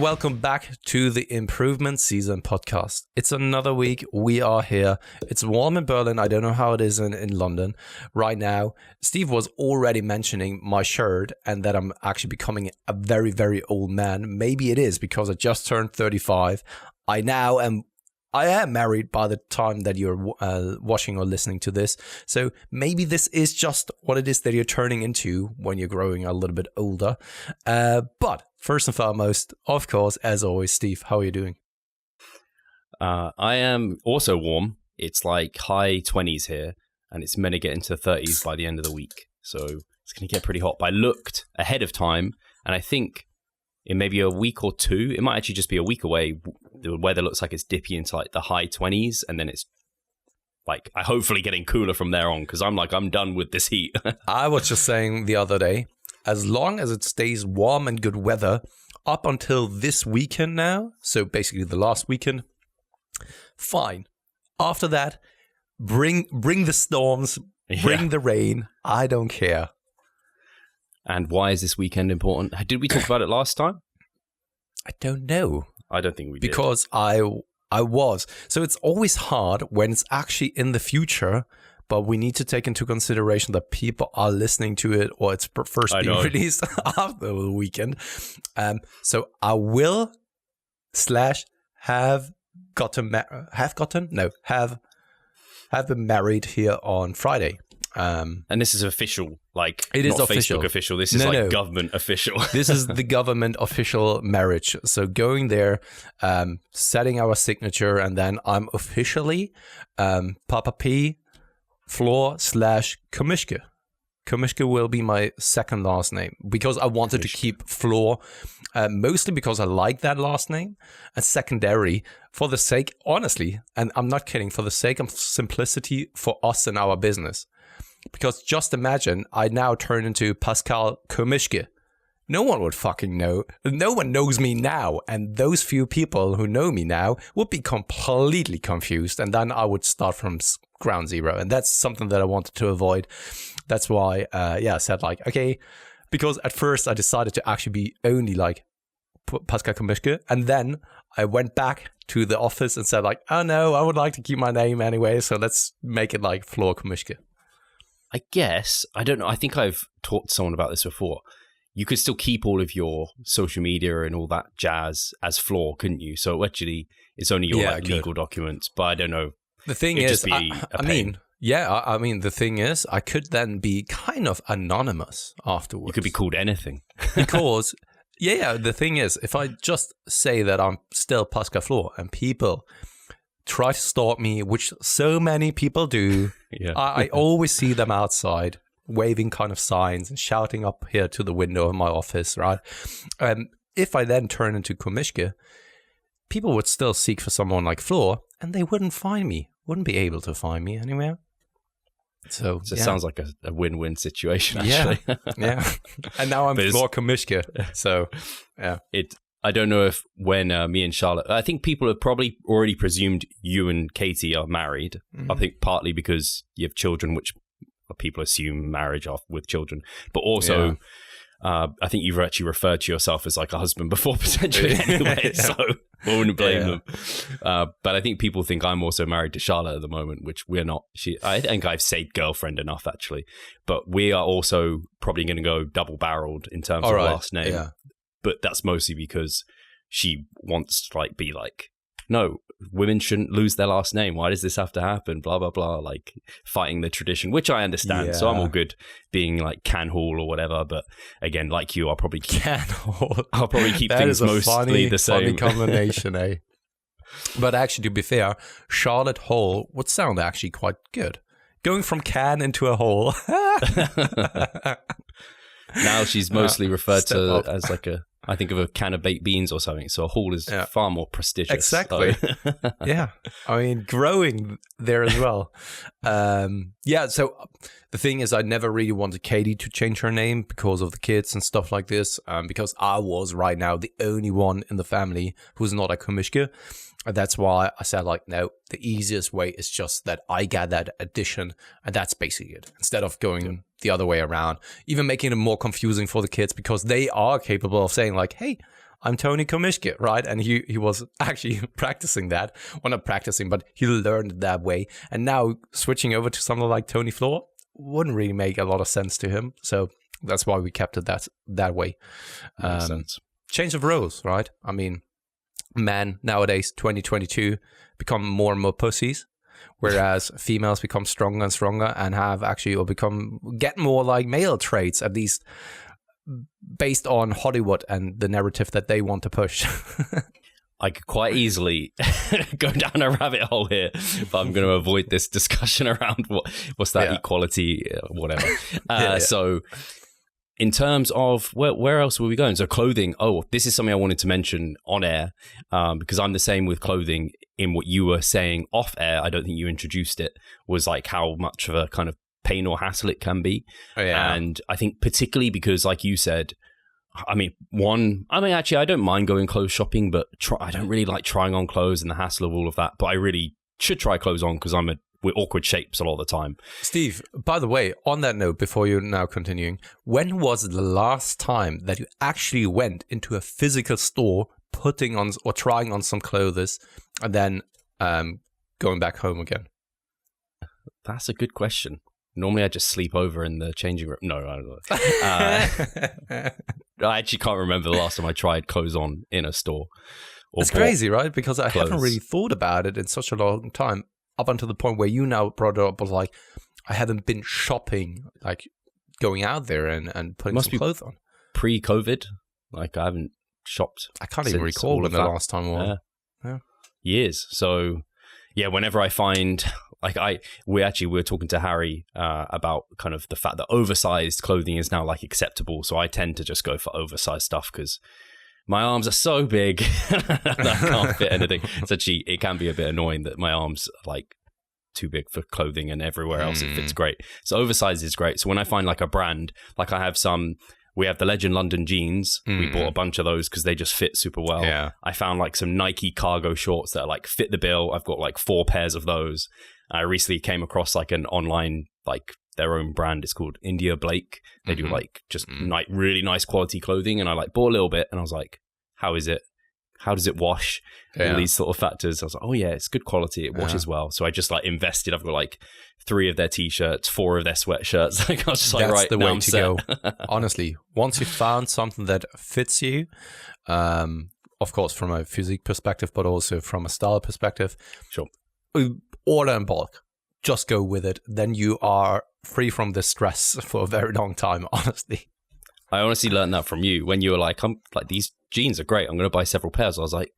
welcome back to the Improvement Season podcast. It's another week. We are here. It's warm in Berlin. I don't know how it is in London right now. Steve was already mentioning my shirt and that I'm actually becoming a very, very old man. Maybe it is because I just turned 35. I am married by the time that you're watching or listening to this. So maybe this is just what it is that you're turning into when you're growing a little bit older. But first and foremost, of course, as always, Steve, how are you doing? I am also warm. It's like high 20s here, and it's meant to get into the 30s by the end of the week. So it's going to get pretty hot. But I looked ahead of time, and I think in maybe a week or two, it might actually just be a week away, the weather looks like it's dippy into like the high 20s, and then it's like hopefully getting cooler from there on, because I'm done with this heat. I was just saying the other day, as long as it stays warm and good weather up until this weekend now, so basically the last weekend, fine. After that, bring the storms, bring the rain. I don't care. And why is this weekend important? Did we talk about it last time? I don't know. I don't think we did. Because I was. So it's always hard when it's actually in the future, but we need to take into consideration that people are listening to it or it's first being released after the weekend. So I will have been married here on Friday. And this is official, like it is not official. Facebook official. This is government official. This is the government official marriage. So going there, setting our signature, and then I'm officially Papa P, Floor / Komiske. Komiske will be my second last name because I wanted to keep Floor, mostly because I like that last name, and secondary for the sake, honestly, and I'm not kidding, for the sake of simplicity for us and our business. Because just imagine I now turn into Pascal Komiske. No one would fucking know. No one knows me now. And those few people who know me now would be completely confused. And then I would start from ground zero. And that's something that I wanted to avoid. That's why, I said like, okay, because at first I decided to actually be only like Pascal Komiske. And then I went back to the office and said like, oh no, I would like to keep my name anyway. So let's make it like Floor Komiske. I guess, I don't know, I think I've talked to someone about this before. You could still keep all of your social media and all that jazz as Floor, couldn't you? So actually, it's only your legal documents, but I don't know. The thing is, the thing is, I could then be kind of anonymous afterwards. You could be called anything. Because, the thing is, if I just say that I'm still Pascal Floor and people try to stalk me, which so many people do. I always see them outside waving kind of signs and shouting up here to the window of my office, right? If I then turn into Komiske, people would still seek for someone like Floor, and they wouldn't find me, wouldn't be able to find me anywhere. So it sounds like a win-win situation, actually. Yeah. And now I'm Floor Komiske. So, yeah. I don't know if when me and Charlotte, I think people have probably already presumed you and Katie are married. Mm-hmm. I think partly because you have children, which people assume marriage off with children. But also, I think you've actually referred to yourself as like a husband before potentially anyway. So I wouldn't blame them. But I think people think I'm also married to Charlotte at the moment, which we're not. I think I've said girlfriend enough actually. But we are also probably going to go double-barreled in terms of last name. Yeah. But that's mostly because she wants to be like, no, women shouldn't lose their last name. Why does this have to happen? Blah, blah, blah. Like fighting the tradition, which I understand. Yeah. So I'm all good being like Can Hall or whatever. But again, like you, I'll probably keep things mostly the same. Funny combination, eh? But actually, to be fair, Charlotte Hall would sound actually quite good. Going from can into a hole. Now she's mostly referred to as like I think of a can of baked beans or something. So a hall is far more prestigious. Exactly. Yeah. I mean, growing there as well. So the thing is, I never really wanted Katie to change her name because of the kids and stuff like this. Because I was right now the only one in the family who's not a Komiske. And that's why I said, like, no, the easiest way is just that I get that addition, and that's basically it. Instead of going the other way around, even making it more confusing for the kids, because they are capable of saying, like, hey, I'm Tony Komishke, right? And he was actually practicing that. Well, not practicing, but he learned it that way. And now switching over to something like Tony Floor wouldn't really make a lot of sense to him. So that's why we kept it that way. Makes sense. Change of roles, right? I mean, men nowadays, 2022, become more and more pussies, whereas females become stronger and stronger and have actually, or get more like male traits, at least based on Hollywood and the narrative that they want to push. I could quite easily go down a rabbit hole here, but I'm going to avoid this discussion around what's that equality, whatever. So in terms of where else were we going? So clothing. Oh, this is something I wanted to mention on air, because I'm the same with clothing. In what you were saying off air, I don't think you introduced it, was like how much of a kind of pain or hassle it can be. And I think particularly because, like you said, actually, I don't mind going clothes shopping, but I don't really like trying on clothes and the hassle of all of that. But I really should try clothes on because we're awkward shapes a lot of the time. Steve, by the way, on that note, before you're now continuing, when was the last time that you actually went into a physical store, putting on or trying on some clothes, and then going back home again? That's a good question. Normally, I just sleep over in the changing room. No, I don't know. I actually can't remember the last time I tried clothes on in a store. It's crazy, right? Because I haven't really thought about it in such a long time, up until the point where you now brought it up. Was like, I haven't been shopping, like going out there and putting some clothes on. Pre-COVID, like I haven't shopped. I can't even recall when the last time was. Years. So, yeah, whenever I find... we were talking to Harry about kind of the fact that oversized clothing is now like acceptable. So I tend to just go for oversized stuff because my arms are so big that I can't fit anything. It's actually, it can be a bit annoying that my arms are like too big for clothing and everywhere else it fits great. So oversized is great. So when I find like a brand, like we have the Legend London jeans. We bought a bunch of those because they just fit super well. Yeah. I found like some Nike cargo shorts that like fit the bill. I've got like 4 pairs of those. I recently came across like an online, like their own brand. It's called India Blake. They do like just really nice quality clothing. And I like bought a little bit and I was like, how is it? How does it wash? All these sort of factors. I was like, oh yeah, it's good quality. It washes well. So I just like invested. I've got like 3 of their t-shirts, 4 of their sweatshirts. Like I was just like, that's the way to go. Honestly, once you found something that fits you, of course, from a physique perspective, but also from a style perspective, sure. Order in bulk. Just go with it. Then you are free from the stress for a very long time, honestly. I honestly learned that from you when you were like, these jeans are great. I'm going to buy several pairs. I was like,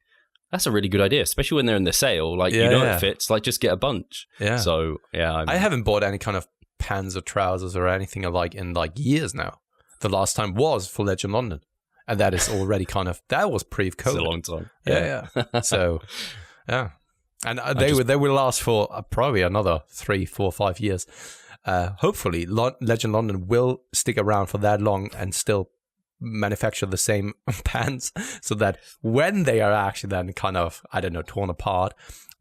that's a really good idea, especially when they're in the sale. Like, it fits. Like, just get a bunch. Yeah. So, yeah. I haven't bought any kind of pants or trousers or anything like in like years now. The last time was for Legend London. And that is already that was pre-COVID. It's a long time. Yeah. So, yeah. And they will last for probably another 3, 4, 5 years. Hopefully, Legend London will stick around for that long and still manufacture the same pants, so that when they are actually then torn apart,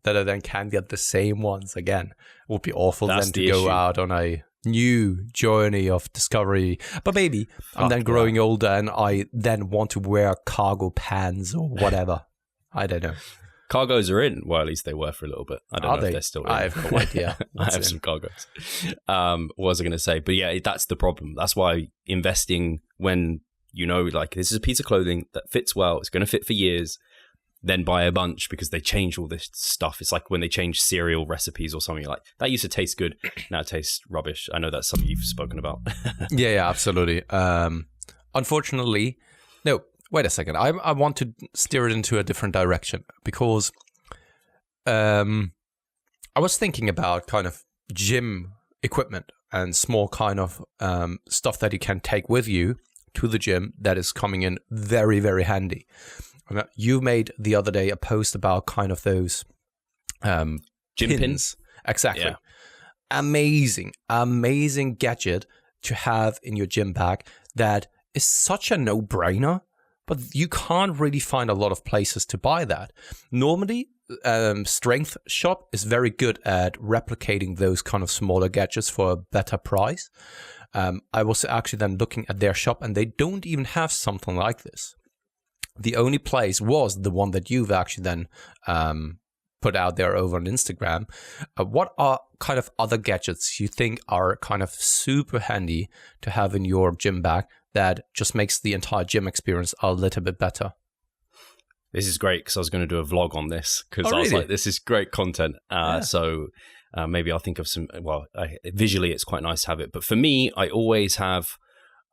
that I then can get the same ones again. It would be awful then to go out on a new journey of discovery. But maybe I'm then growing older and I then want to wear cargo pants or whatever. I don't know. Cargos are in. Well, at least they were for a little bit. I don't know if they're still in. I have no idea. I have some cargos. What was I going to say? But yeah, that's the problem. That's why investing when you know, like, this is a piece of clothing that fits well, it's going to fit for years, then buy a bunch because they change all this stuff. It's like when they change cereal recipes or something, like, that used to taste good, now it tastes rubbish. I know that's something you've spoken about. Yeah, absolutely. Unfortunately, no. Wait a second. I want to steer it into a different direction because I was thinking about kind of gym equipment and small kind of stuff that you can take with you to the gym that is coming in very, very handy. You made the other day a post about kind of those gym pins. Exactly. Yeah. Amazing gadget to have in your gym bag that is such a no-brainer. But you can't really find a lot of places to buy that. Normally, Strength Shop is very good at replicating those kind of smaller gadgets for a better price. I was actually then looking at their shop and they don't even have something like this. the only place was the one that you've actually then put out there over on Instagram. What are kind of other gadgets you think are kind of super handy to have in your gym bag that just makes the entire gym experience a little bit better? This is great because I was going to do a vlog on this because I was like, this is great content. So maybe I'll think of some, visually it's quite nice to have it. But for me, I always have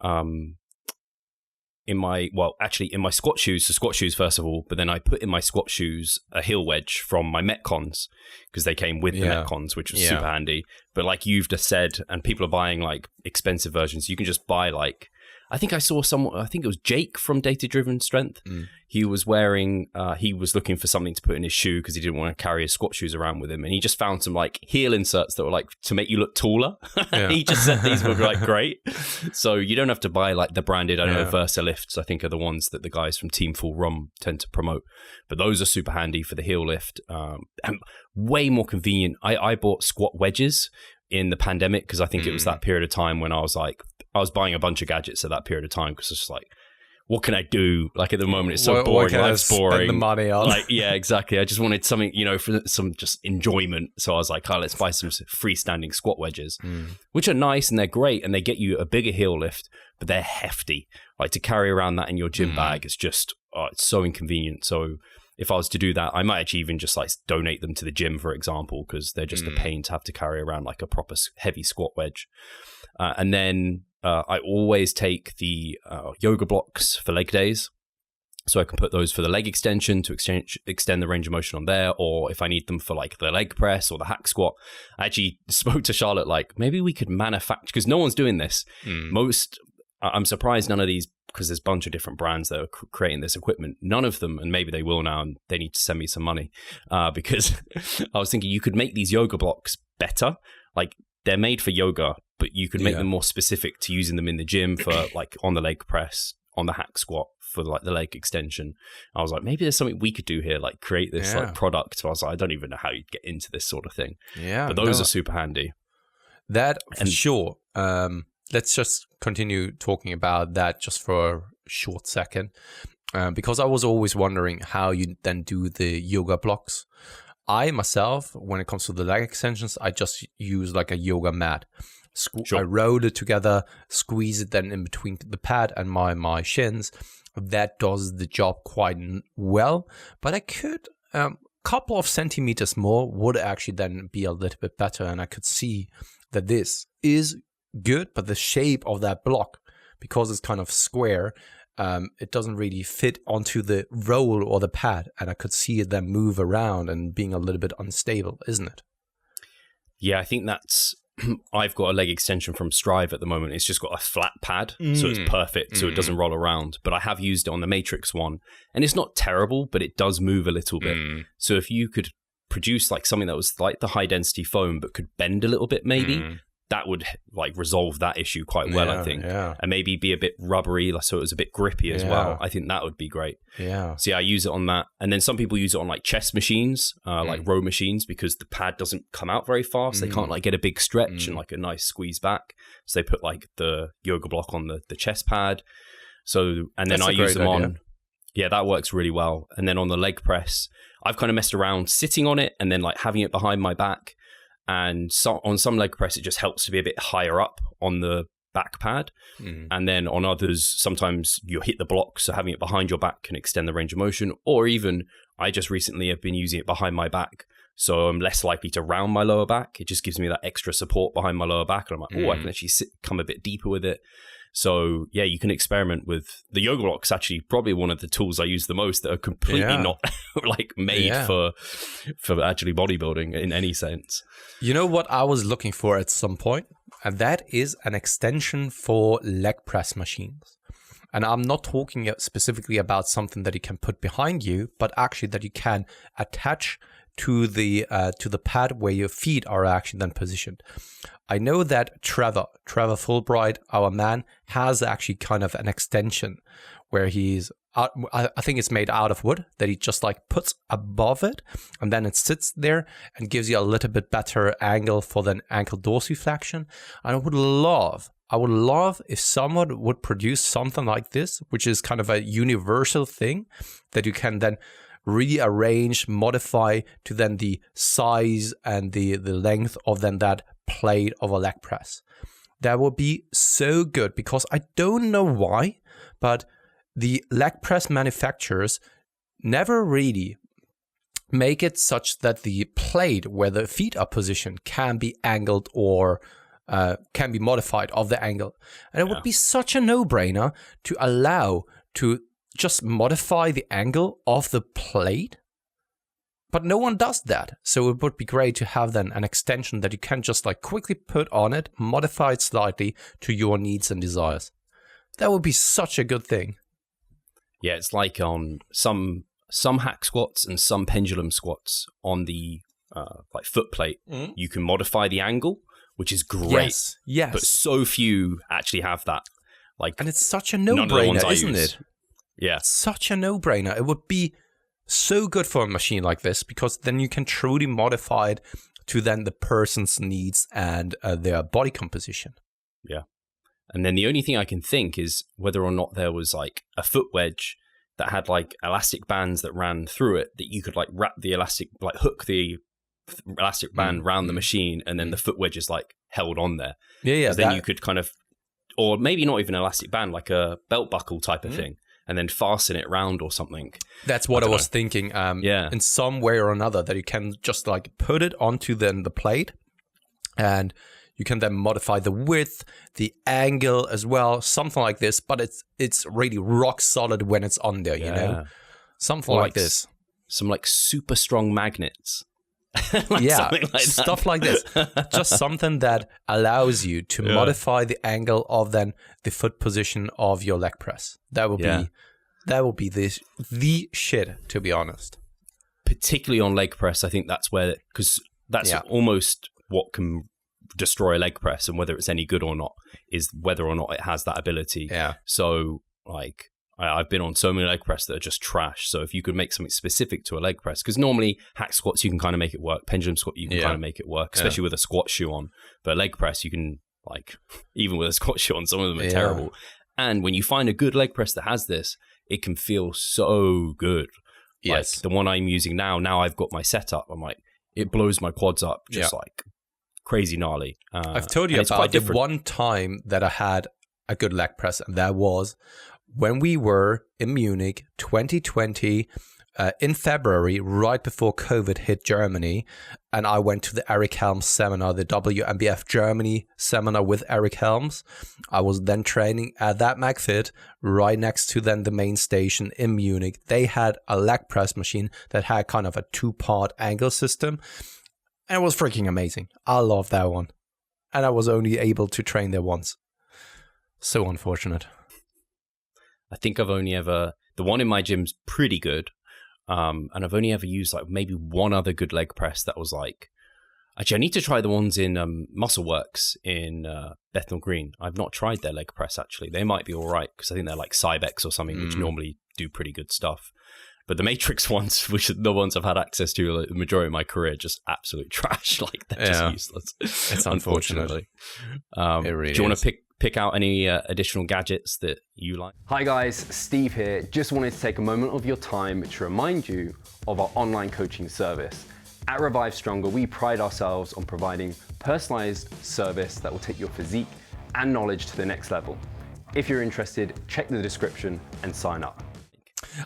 in my squat shoes, first of all, but then I put in my squat shoes a heel wedge from my Metcons because they came with the Metcons, which was super handy. But like you've just said, and people are buying like expensive versions, you can just buy like, I think I saw someone, I think it was Jake from Data Driven Strength. He was wearing, he was looking for something to put in his shoe because he didn't want to carry his squat shoes around with him. And he just found some like heel inserts that were like to make you look taller. He just said these were like great. So you don't have to buy like the branded, I don't know, VersaLifts, I think are the ones that the guys from Team Full Rum tend to promote. But those are super handy for the heel lift and way more convenient. I bought squat wedges in the pandemic because I think it was that period of time when I was buying a bunch of gadgets at that period of time because it's just like, what can I do? Like at the moment, it's so boring. Life's boring. Spend the money on? Like, yeah, exactly. I just wanted something, for some just enjoyment. So I was like, let's buy some freestanding squat wedges, which are nice and they're great and they get you a bigger heel lift, but they're hefty. Like to carry around that in your gym bag, it's just, it's so inconvenient. So if I was to do that, I might actually even just like donate them to the gym, for example, because they're just a pain to have to carry around like a proper heavy squat wedge. And then I always take the yoga blocks for leg days. So I can put those for the leg extension to extend the range of motion on there, or if I need them for like the leg press or the hack squat. I actually spoke to Charlotte, like maybe we could manufacture, because no one's doing this. I'm surprised none of these, because there's a bunch of different brands that are creating this equipment. None of them, and maybe they will now, and they need to send me some money because I was thinking you could make these yoga blocks better. Like they're made for yoga, but you could make them more specific to using them in the gym for like on the leg press, on the hack squat, for like the leg extension. I was like, maybe there's something we could do here, like create this like product. So I was like, I don't even know how you'd get into this sort of thing. Yeah, but those are super handy. That for sure. Let's just continue talking about that just for a short second, because I was always wondering how you then do the yoga blocks. I myself, when it comes to the leg extensions, I just use like a yoga mat. I roll it together, squeeze it then in between the pad and my shins. That does the job quite well, but I could couple of centimeters more would actually then be a little bit better, and I could see that this is good, but the shape of that block, because it's kind of square, it doesn't really fit onto the roll or the pad, and I could see it then move around and being a little bit unstable, isn't it? Yeah, I think that's I've got a leg extension from Strive at the moment. It's just got a flat pad, so it's perfect, so it doesn't roll around. But I have used it on the Matrix one, and it's not terrible, but it does move a little bit. So if you could produce like something that was like the high density foam but could bend a little bit, maybe that would like resolve that issue quite well, I think. And maybe be a bit rubbery, so it was a bit grippy as well. I think that would be great. So yeah, I use it on that. And then some people use it on like chest machines, like row machines, because the pad doesn't come out very fast. They can't like get a big stretch and like a nice squeeze back. So they put like the yoga block on the chest pad. So, and then I use them on. Yeah, that works really well. And then on the leg press, I've kind of messed around sitting on it and then like having it behind my back. And so on some leg press, it just helps to be a bit higher up on the back pad. And then on others, sometimes you hit the block, so having it behind your back can extend the range of motion. Or even, I just recently have been using it behind my back, so I'm less likely to round my lower back. It just gives me that extra support behind my lower back. And I'm like, I can actually come a bit deeper with it. So yeah, you can experiment with the yoga blocks. Actually, probably one of the tools I use the most that are completely not like made for actually bodybuilding in any sense. You know what I was looking for at some point, and that is an extension for leg press machines. And I'm not talking specifically about something that you can put behind you, but actually that you can attach to the pad where your feet are actually then positioned. I know that Trevor Fulbright, our man, has actually kind of an extension where he's I think it's made out of wood that he just like puts above it, and then it sits there and gives you a little bit better angle for the ankle dorsiflexion. And I would love if someone would produce something like this, which is kind of a universal thing that you can then rearrange, modify to then the size and the length of then that plate of a leg press. That would be so good, because I don't know why, but the leg press manufacturers never really make it such that the plate where the feet are positioned can be angled or can be modified of the angle. And it would be such a no-brainer to allow to just modify the angle of the plate. But no one does that. So it would be great to have then an extension that you can just like quickly put on it, modify it slightly to your needs and desires. That would be such a good thing. Yeah, it's like on some hack squats and some pendulum squats on the like foot plate, you can modify the angle, which is great. Yes. But so few actually have that. And it's such a no-brainer, isn't it? Yeah. Such a no-brainer. It would be so good for a machine like this, because then you can truly modify it to then the person's needs and their body composition. Yeah. And then the only thing I can think is whether or not there was like a foot wedge that had like elastic bands that ran through it, that you could like wrap the elastic, like hook the elastic band around the machine, and then the foot wedge is like held on there. Yeah. Then you could kind of, or maybe not even an elastic band, like a belt buckle type of thing, and then fasten it round or something. That's what I was thinking. In some way or another, that you can just like put it onto then the plate, and you can then modify the width, the angle as well, something like this. But it's really rock solid when it's on there, you know, something like this. Some like super strong magnets. Stuff like this. Just something that allows you to modify the angle of then the foot position of your leg press. That would be the shit, to be honest. Particularly on leg press, I think that's where, because that's almost what can destroy a leg press, and whether it's any good or not is whether or not it has that ability. Yeah. So like I've been on so many leg press that are just trash. So if you could make something specific to a leg press, because normally hack squats you can kind of make it work, pendulum squat you can kind of make it work, especially with a squat shoe on. But leg press you can, like, even with a squat shoe on, some of them are terrible. And when you find a good leg press that has this, it can feel so good. Yes. Like the one I'm using now I've got my setup. I'm like, it blows my quads up just like crazy gnarly. I've told you about the one time that I had a good leg press, and that was when we were in Munich 2020 in February, right before COVID hit Germany, and I went to the Eric Helms seminar, the WMBF Germany seminar with Eric Helms. I was then training at that McFit right next to then the main station in Munich. They had a leg press machine that had kind of a 2-part angle system, and it was freaking amazing. I love that one, and I was only able to train there once. So unfortunate. I think I've only ever, the one in my gym's pretty good. And I've only ever used like maybe one other good leg press that was like, actually I need to try the ones in Muscleworks in Bethnal Green. I've not tried their leg press actually. They might be all right, because I think they're like Cybex or something, which normally do pretty good stuff. But the Matrix ones, which are the ones I've had access to like, the majority of my career, just absolute trash. Like they're just useless. It's unfortunately. It really do you want to pick out any additional gadgets that you like? Hi guys, Steve here. Just wanted to take a moment of your time to remind you of our online coaching service. At Revive Stronger, we pride ourselves on providing personalized service that will take your physique and knowledge to the next level. If you're interested, check the description and sign up.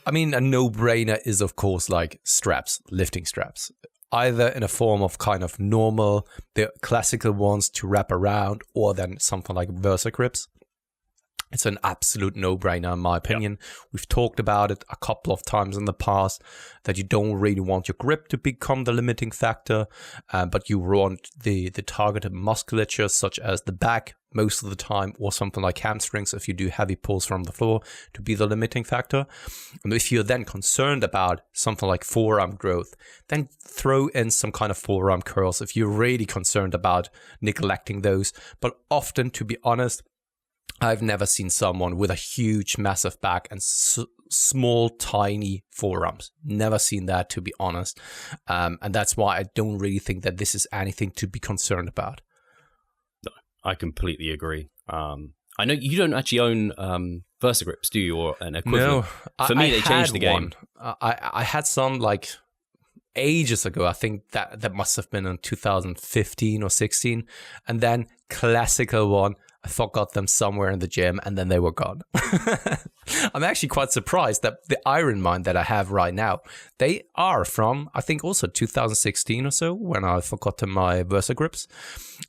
I mean, a no-brainer is, of course, like straps, lifting straps. Either in a form of kind of normal, the classical ones to wrap around, or then something like Versa grips. It's an absolute no-brainer in my opinion. We've talked about it a couple of times in the past, that you don't really want your grip to become the limiting factor, but you want the targeted musculature such as the back, most of the time, or something like hamstrings if you do heavy pulls from the floor to be the limiting factor. And if you're then concerned about something like forearm growth, then throw in some kind of forearm curls if you're really concerned about neglecting those. But often, to be honest, I've never seen someone with a huge, massive back and small, tiny forearms. Never seen that, to be honest. And that's why I don't really think that this is anything to be concerned about. No, I completely agree. I know you don't actually own VersaGrips, do you, or an equivalent? No, For me, they changed the game. I had some like ages ago. I think that must have been in 2015 or 16. And then classical one, I forgot them somewhere in the gym and then they were gone. I'm actually quite surprised that the Iron Mind that I have right now, they are from, I think also 2016 or so, when I forgot my VersaGrips.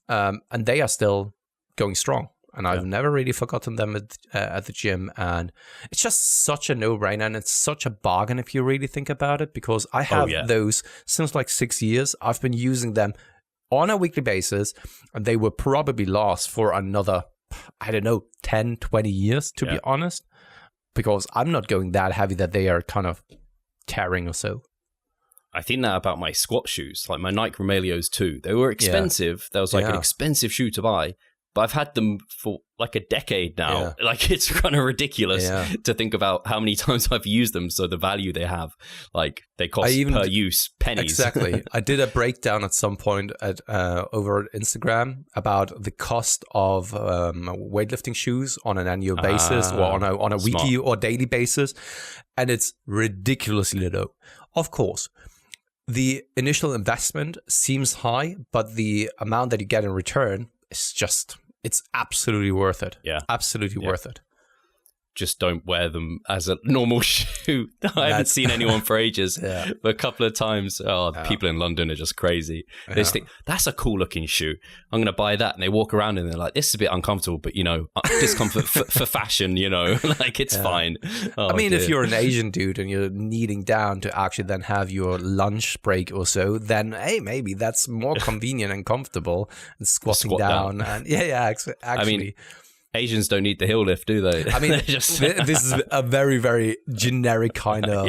And they are still going strong. And I've never really forgotten them at the gym. And it's just such a no-brainer. And it's such a bargain if you really think about it, because I have those since like 6 years. I've been using them on a weekly basis, and they will probably last for another, I don't know, 10, 20 years, to be honest, because I'm not going that heavy that they are kind of tearing or so. I think that about my squat shoes, like my Nike Romaleos too. They were expensive. That was like an expensive shoe to buy. But I've had them for like a decade now. Yeah. Like, it's kind of ridiculous to think about how many times I've used them. So the value they have, like they cost per use pennies. Exactly. I did a breakdown at some point over Instagram about the cost of weightlifting shoes on an annual basis, or on a weekly or daily basis. And it's ridiculously low. Of course, the initial investment seems high, but the amount that you get in return, it's absolutely worth it. Yeah. Absolutely worth it. Just don't wear them as a normal shoe. I haven't seen anyone for ages, but a couple of times, people in London are just crazy. They just think, that's a cool looking shoe. I'm going to buy that. And they walk around and they're like, this is a bit uncomfortable, but discomfort for fashion, like it's fine. I mean, if you're an Asian dude and you're kneeling down to actually then have your lunch break or so, then hey, maybe that's more convenient and comfortable than squatting down. And actually. I mean, Asians don't need the heel lift, do they? I mean, this is a very, very generic kind of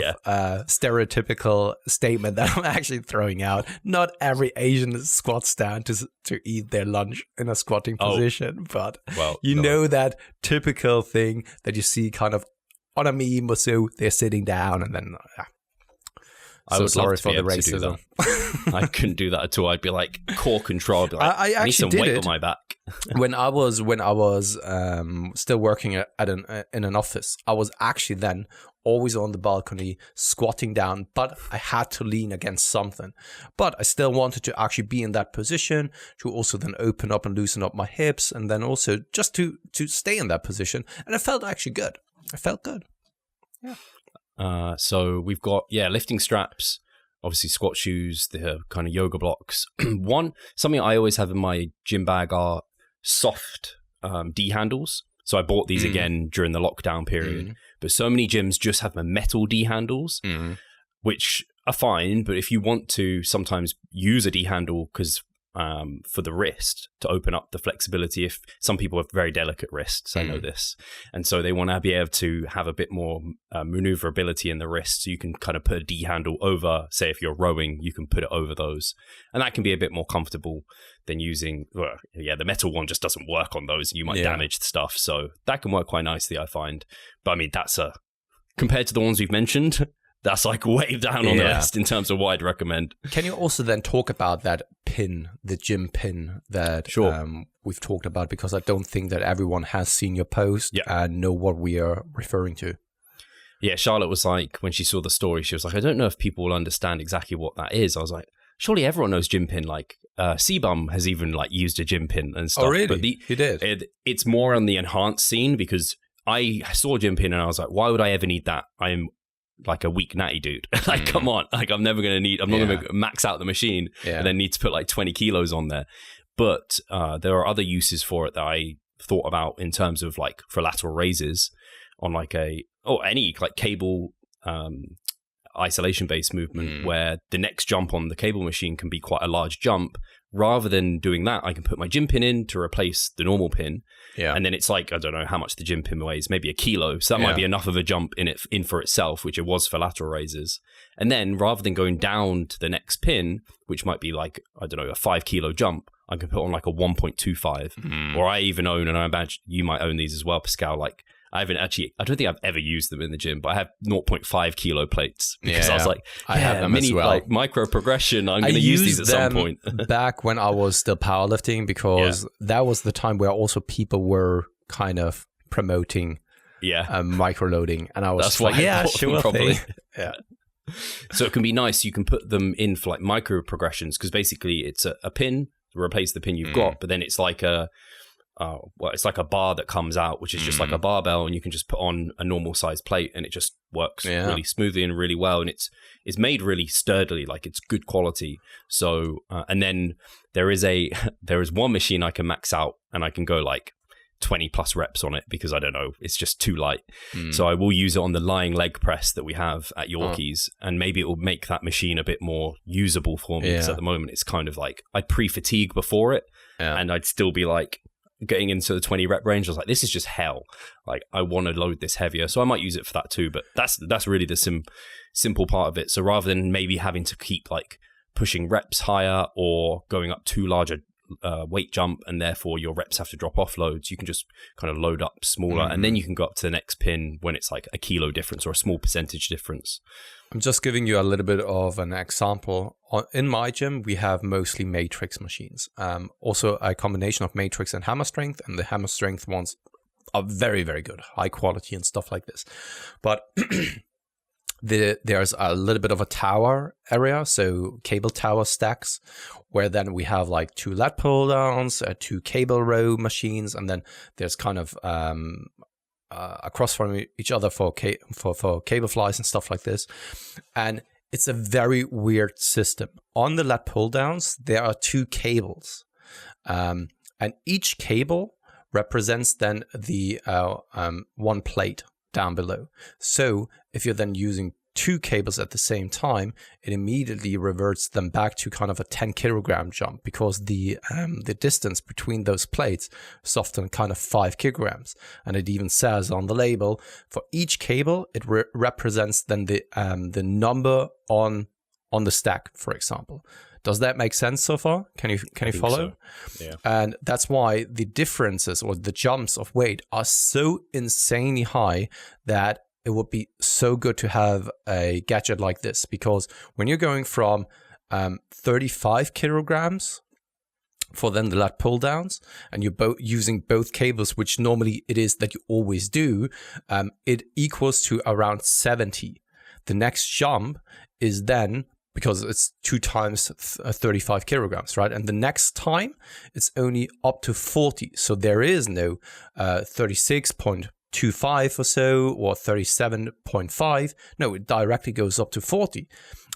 stereotypical statement that I'm actually throwing out. Not every Asian squats down to eat their lunch in a squatting position, but know that typical thing that you see kind of on a meme or so, they're sitting down and then... I would love to be able to do that. I couldn't do that at all. I'd be like core control. I'd be like, I need some weight on my back. when I was still working in an office, I was actually then always on the balcony squatting down, but I had to lean against something. But I still wanted to actually be in that position to also then open up and loosen up my hips, and then also just to stay in that position. And it felt actually good. I felt good. Yeah. So we've got, lifting straps, obviously squat shoes, the kind of yoga blocks. Something I always have in my gym bag are soft D handles. So I bought these again during the lockdown period. But so many gyms just have the metal D handles, which are fine. But if you want to sometimes use a D handle, because for the wrist to open up the flexibility, if some people have very delicate wrists, I know this, and so they want to be able to have a bit more maneuverability in the wrist, so you can kind of put a D handle over, say if you're rowing, you can put it over those, and that can be a bit more comfortable than using the metal one just doesn't work on those, and you might damage the stuff, so that can work quite nicely, I find. But I mean, that's compared to the ones we've mentioned, that's like way down on the list in terms of what I'd recommend. Can you also then talk about that pin, the gym pin that we've talked about? Because I don't think that everyone has seen your post and know what we are referring to. Yeah, Charlotte was like, when she saw the story, she was like, I don't know if people will understand exactly what that is. I was like, surely everyone knows gym pin. Like C-Bum has even like used a gym pin and stuff. Oh, really? But He did? It's more on the enhanced scene, because I saw gym pin and I was like, why would I ever need that? I'm like a weak natty dude. Like, come on. Like, I'm not going to max out the machine and then need to put like 20 kilos on there. But there are other uses for it that I thought about in terms of like for lateral raises on like any like cable isolation based movement where the next jump on the cable machine can be quite a large jump rather than doing that, I can put my gym pin in to replace the normal pin. Yeah. And then it's like, I don't know how much the gym pin weighs, maybe a kilo. So that might be enough of a jump in for itself, which it was for lateral raises. And then rather than going down to the next pin, which might be like, I don't know, a 5 kilo jump, I can put on like a 1.25. Or I even own, and I imagine you might own these as well, Pascal, like, I don't think I've ever used them in the gym, but I have 0.5 kilo plates because I was like, I have them mini, as well. like micro progression. I'm going to use these at some point. Back when I was still powerlifting, because that was the time where also people were kind of promoting microloading, and I was That's why I bought them probably. Yeah. So it can be nice. You can put them in for like micro progressions because basically it's a pin to replace the pin you've got, but then it's like it's like a bar that comes out, which is just like a barbell, and you can just put on a normal size plate, and it just works really smoothly and really well, and it's made really sturdily, like it's good quality. So and then there is one machine I can max out, and I can go like 20 plus reps on it because I don't know, it's just too light. So I will use it on the lying leg press that we have at Yorkies, and maybe it will make that machine a bit more usable for me because at the moment it's kind of like I'd pre-fatigue before it, and I'd still be like getting into the 20 rep range. I was like, this is just hell. Like, I want to load this heavier. So I might use it for that too. But that's really the simple part of it. So rather than maybe having to keep like pushing reps higher or going up too large a weight jump, and therefore your reps have to drop off loads, you can just kind of load up smaller, and then you can go up to the next pin when it's like a kilo difference or a small percentage difference. I'm just giving you a little bit of an example. In my gym, we have mostly matrix machines. Also a combination of matrix and hammer strength, and the hammer strength ones are very, very good, high quality and stuff like this. But there's a little bit of a tower area, so cable tower stacks, where then we have like 2 lat pull downs, 2 cable row machines, and then there's kind of across from each other for cable flies and stuff like this. And it's a very weird system. On the lat pull downs, there are 2 cables, and each cable represents then the one plate down below. So if you're then using 2 cables at the same time, it immediately reverts them back to kind of a 10 kilogram jump, because the distance between those plates is often kind of 5 kilograms. And it even says on the label, for each cable, it represents then the number on the stack, for example. Does that make sense so far? Can you follow? So. Yeah. And that's why the differences or the jumps of weight are so insanely high that it would be so good to have a gadget like this, because when you're going from 35 kilograms for then the lat pull downs, and you're using both cables, which normally it is that you always do, it equals to around 70. The next jump is then, because it's 2 times 35 kilograms, right? And the next time it's only up to 40. So there is no 36.25 or so, or 37.5. No, it directly goes up to 40.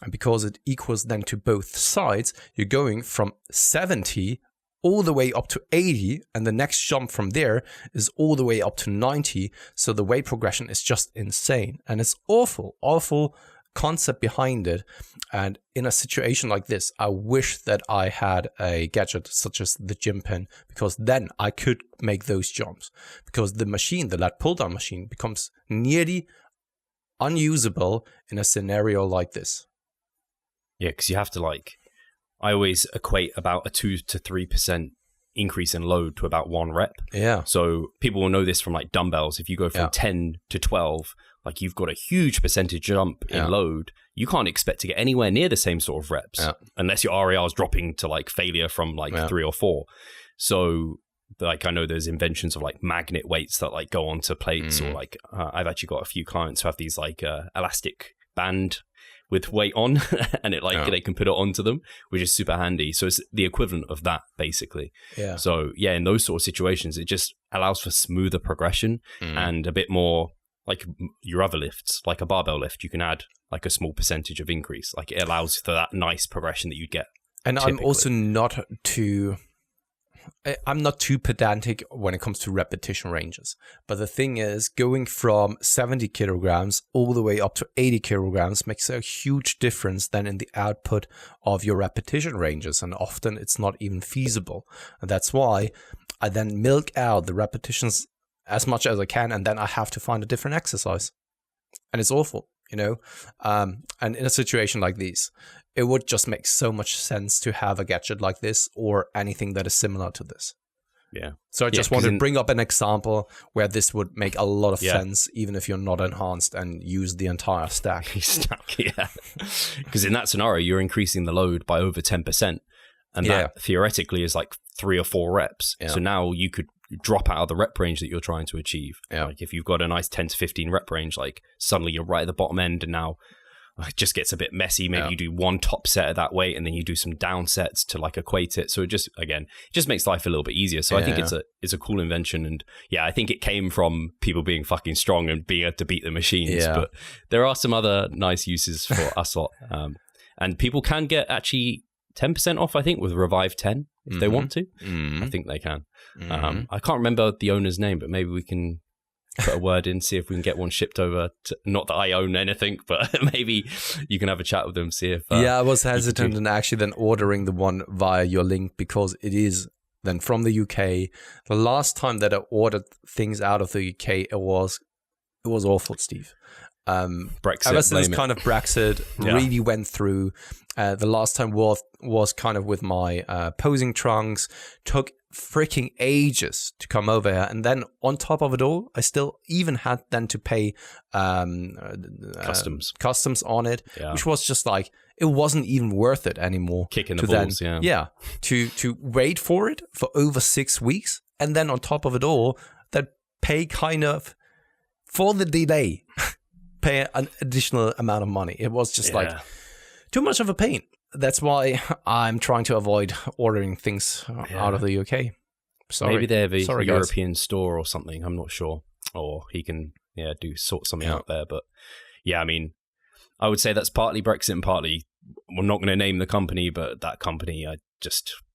And because it equals then to both sides, you're going from 70 all the way up to 80, and the next jump from there is all the way up to 90. So the weight progression is just insane. And it's awful concept behind it. And in a situation like this, I wish that I had a gadget such as the gym pin, because then I could make those jumps, because the machine, the lat pull down machine, becomes nearly unusable in a scenario like this. Yeah, because you have to I always equate about a 2 to 3% increase in load to about 1 rep. Yeah. So people will know this from like dumbbells. If you go from 10 to 12, like you've got a huge percentage jump in load. You can't expect to get anywhere near the same sort of reps unless your RAR is dropping to like failure from like 3 or 4. So like I know there's inventions of like magnet weights that like go onto plates, or like I've actually got a few clients who have these like elastic band with weight on and it like they can put it onto them, which is super handy. So it's the equivalent of that basically. Yeah. So yeah, in those sort of situations, it just allows for smoother progression and a bit more like your other lifts, like a barbell lift, you can add like a small percentage of increase. Like it allows for that nice progression that you get. And typically. I'm also not too, I'm not too pedantic when it comes to repetition ranges. But the thing is, going from 70 kilograms all the way up to 80 kilograms makes a huge difference then in the output of your repetition ranges. And often it's not even feasible. And that's why I then milk out the repetitions as much as I can. And then I have to find a different exercise. And it's awful, you know. And in a situation like this, it would just make so much sense to have a gadget like this or anything that is similar to this. Yeah. So I just wanted to bring up an example where this would make a lot of sense, even if you're not enhanced and use the entire stack. Yeah. Because in that scenario, you're increasing the load by over 10%. And that theoretically is like 3 or 4 reps. Yeah. So now you could drop out of the rep range that you're trying to achieve. Yeah. Like if you've got a nice 10 to 15 rep range, like suddenly you're right at the bottom end, and now it just gets a bit messy. Maybe you do one top set at that weight and then you do some down sets to like equate it. So it just makes life a little bit easier. So I think it's a cool invention. And I think it came from people being fucking strong and being able to beat the machines. Yeah. But there are some other nice uses for us lot. And people can get actually 10% off, I think, with Revive 10 if they want to. I think they can. I can't remember the owner's name, but maybe we can put a word in, see if we can get one shipped over to, not that I own anything, but maybe you can have a chat with them, see if I was hesitant in actually then ordering the one via your link, because it is then from the UK. The last time that I ordered things out of the UK, it was awful, Steve. Brexit, ever since kind of Brexit really went through, the last time was kind of with my posing trunks, took freaking ages to come over here, and then on top of it all, I still even had then to pay customs on it, which was just like, it wasn't even worth it anymore. Kicking the balls, to wait for it for over 6 weeks, and then on top of it all, that pay kind of for the delay, pay an additional amount of money. It was just like too much of a pain. That's why I'm trying to avoid ordering things out of the UK. Sorry. Maybe they have a European store or something. I'm not sure. Or he can sort something out there. But I mean, I would say that's partly Brexit and partly, we're not going to name the company, but that company,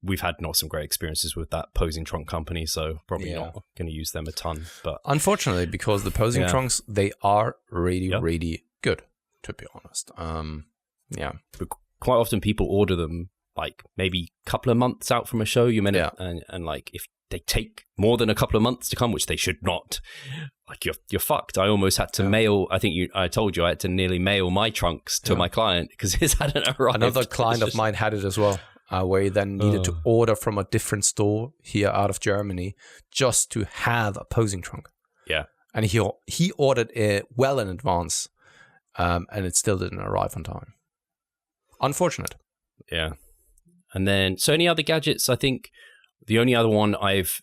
we've had not some great experiences with that posing trunk company, so probably not going to use them a ton. But unfortunately, because the posing trunks, they are really, really good, to be honest. But quite often people order them like maybe a couple of months out from a show. And like if they take more than a couple of months to come, which they should not, like you're fucked. I almost had to mail. I think I told you I had to nearly mail my trunks to my client because his hadn't arrived. Another client of mine had it as well, where he then needed to order from a different store here out of Germany just to have a posing trunk. Yeah, and he ordered it well in advance, and it still didn't arrive on time. Unfortunate. Yeah. And then, so any other gadgets? I think the only other one I've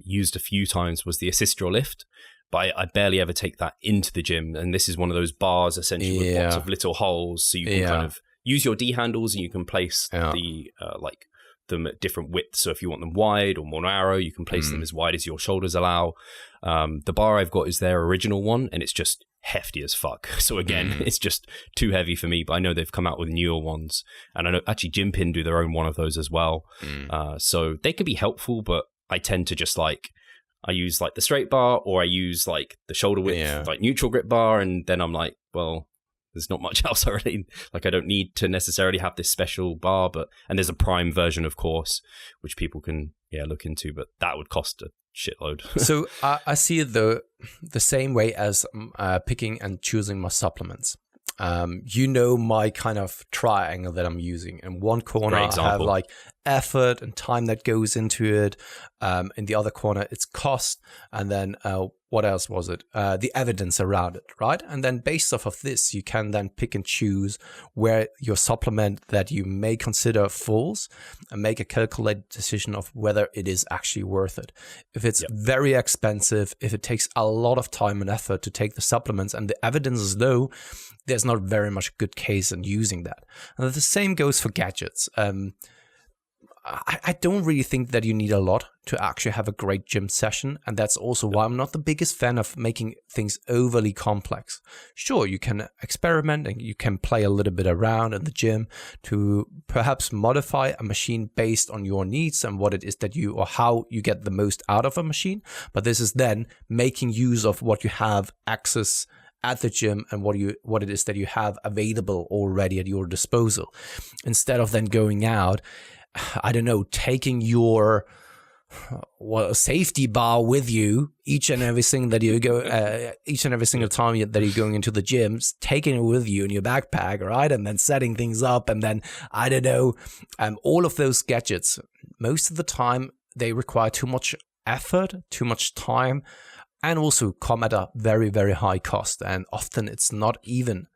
used a few times was the assist your lift, but I barely ever take that into the gym. And this is one of those bars essentially with lots of little holes, so you can kind of use your D handles and you can place the them at different widths. So if you want them wide or more narrow, you can place them as wide as your shoulders allow. The bar I've got is their original one, and it's just hefty as fuck. So again, it's just too heavy for me, but I know they've come out with newer ones, and I know actually Gympin do their own one of those as well. So they can be helpful, but I tend to just I use like the straight bar, or I use like the shoulder width, like neutral grip bar, and then I'm like, well, there's not much else I really, I don't need to necessarily have this special bar, and there's a prime version, of course, which people can look into, but that would cost a shitload. So I see it the same way as picking and choosing my supplements. My kind of triangle that I'm using. In one corner, I have like effort and time that goes into it. In the other corner, it's cost. And then what else was it? The evidence around it, right? And then based off of this, you can then pick and choose where your supplement that you may consider falls and make a calculated decision of whether it is actually worth it. If it's very expensive, if it takes a lot of time and effort to take the supplements and the evidence is low, there's not very much good case in using that. And the same goes for gadgets. I don't really think that you need a lot to actually have a great gym session. And that's also why I'm not the biggest fan of making things overly complex. Sure, you can experiment and you can play a little bit around in the gym to perhaps modify a machine based on your needs and what it is that you, or how you get the most out of a machine. But this is then making use of what you have access at the gym and what it is that you have available already at your disposal, instead of then going out, I don't know, taking your safety bar with you each and every single that you go, each and every single time that you're going into the gym, taking it with you in your backpack, right? And then setting things up, and then I don't know, all of those gadgets. Most of the time, they require too much effort, too much time, and also come at a very, very high cost. And often it's not even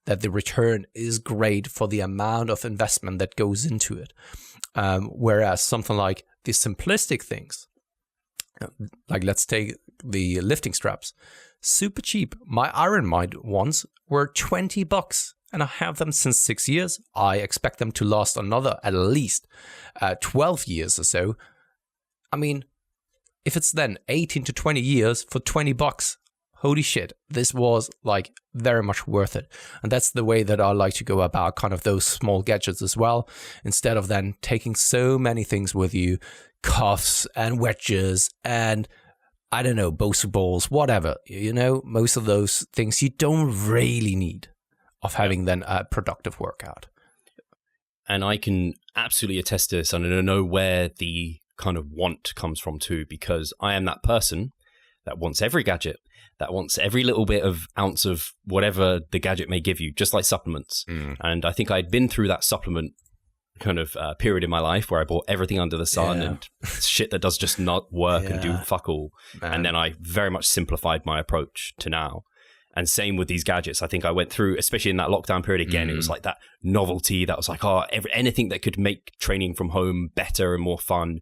that the return is great for the amount of investment that goes into it. Whereas something like the simplistic things, like let's take the lifting straps, super cheap. My Iron Mind ones were $20 and I have them since 6 years. I expect them to last another at least 12 years or so. I mean, if it's then 18 to 20 years for $20, holy shit, this was like very much worth it. And that's the way that I like to go about kind of those small gadgets as well. Instead of then taking so many things with you, cuffs and wedges and I don't know, Bosu balls, whatever, you know, most of those things you don't really need of having then a productive workout. And I can absolutely attest to this, and I know where the kind of want comes from too, because I am that person that wants every gadget, that wants every little bit of ounce of whatever the gadget may give you, just like supplements. And I think I'd been through that supplement kind of period in my life where I bought everything under the sun and shit that does just not work and do fuck all. Man. And then I very much simplified my approach to now. And same with these gadgets. I think I went through, especially in that lockdown period again, it was like that novelty that was like, anything that could make training from home better and more fun.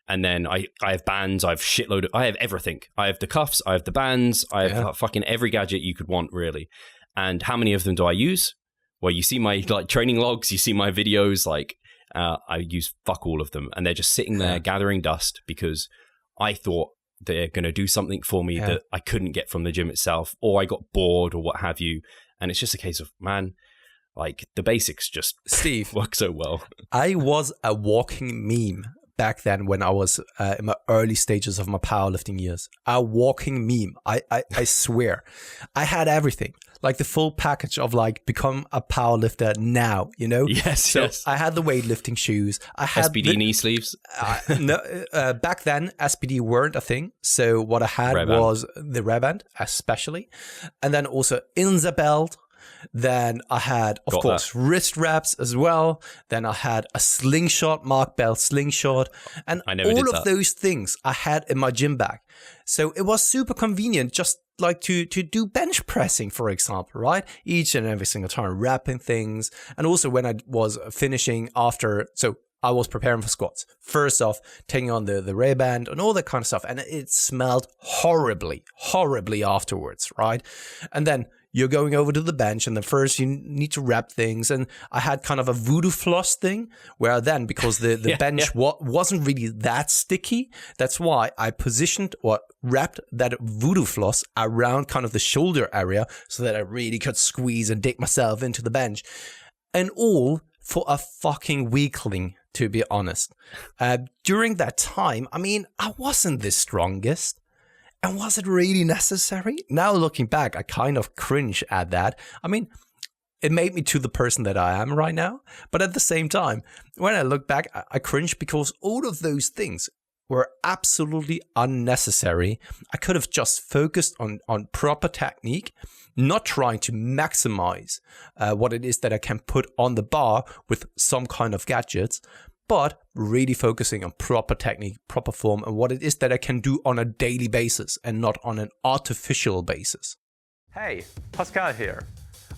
And then I have bands, I have everything. I have the cuffs, I have the bands, I have fucking every gadget you could want, really. And how many of them do I use? Well, you see my like training logs, you see my videos, like I use fuck all of them. And they're just sitting there gathering dust because I thought they're going to do something for me that I couldn't get from the gym itself, or I got bored or what have you. And it's just a case of, man, like the basics just Steve work so well. I was a walking meme back then when I was in my early stages of my powerlifting years. A walking meme. I swear. I had everything. Like the full package of like become a powerlifter now, you know? Yes, yes. I had the weightlifting shoes. I had SPD knee sleeves. Back then, SPD weren't a thing. So what I had was the rear band, especially. And then also in the belt. Then I had, of course, wrist wraps as well. Then I had a slingshot, Mark Bell slingshot. And all of those things I had in my gym bag. So it was super convenient, just like to do bench pressing, for example, right? Each and every single time, wrapping things. And also when I was finishing after, so I was preparing for squats. First off, taking on the rear band and all that kind of stuff. And it smelled horribly afterwards, right? And then you're going over to the bench, and then first you need to wrap things. And I had kind of a voodoo floss thing where then, because the bench wasn't really that sticky, that's why I positioned or wrapped that voodoo floss around kind of the shoulder area so that I really could squeeze and dig myself into the bench. And all for a fucking weakling, to be honest. During that time, I mean, I wasn't the strongest. And was it really necessary? Now looking back, I kind of cringe at that. I mean, it made me to the person that I am right now. But at the same time, when I look back, I cringe because all of those things were absolutely unnecessary. I could have just focused on proper technique, not trying to maximize what it is that I can put on the bar with some kind of gadgets, but really focusing on proper technique, proper form, and what it is that I can do on a daily basis and not on an artificial basis. Hey, Pascal here.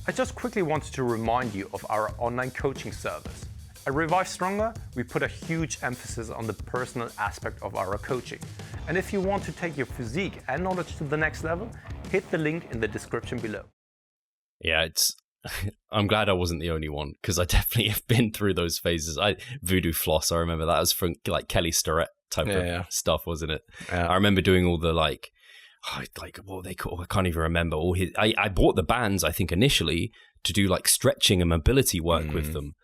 I just quickly wanted to remind you of our online coaching service. At Revive Stronger, we put a huge emphasis on the personal aspect of our coaching. And if you want to take your physique and knowledge to the next level, hit the link in the description below. Yeah, it's I'm glad I wasn't the only one, because I definitely have been through those phases. Voodoo floss, I remember that was from like Kelly Starrett type of stuff, wasn't it? Yeah. I remember doing all the like what they call, I can't even remember. All his, I bought the bands, I think, initially to do like stretching and mobility work with them.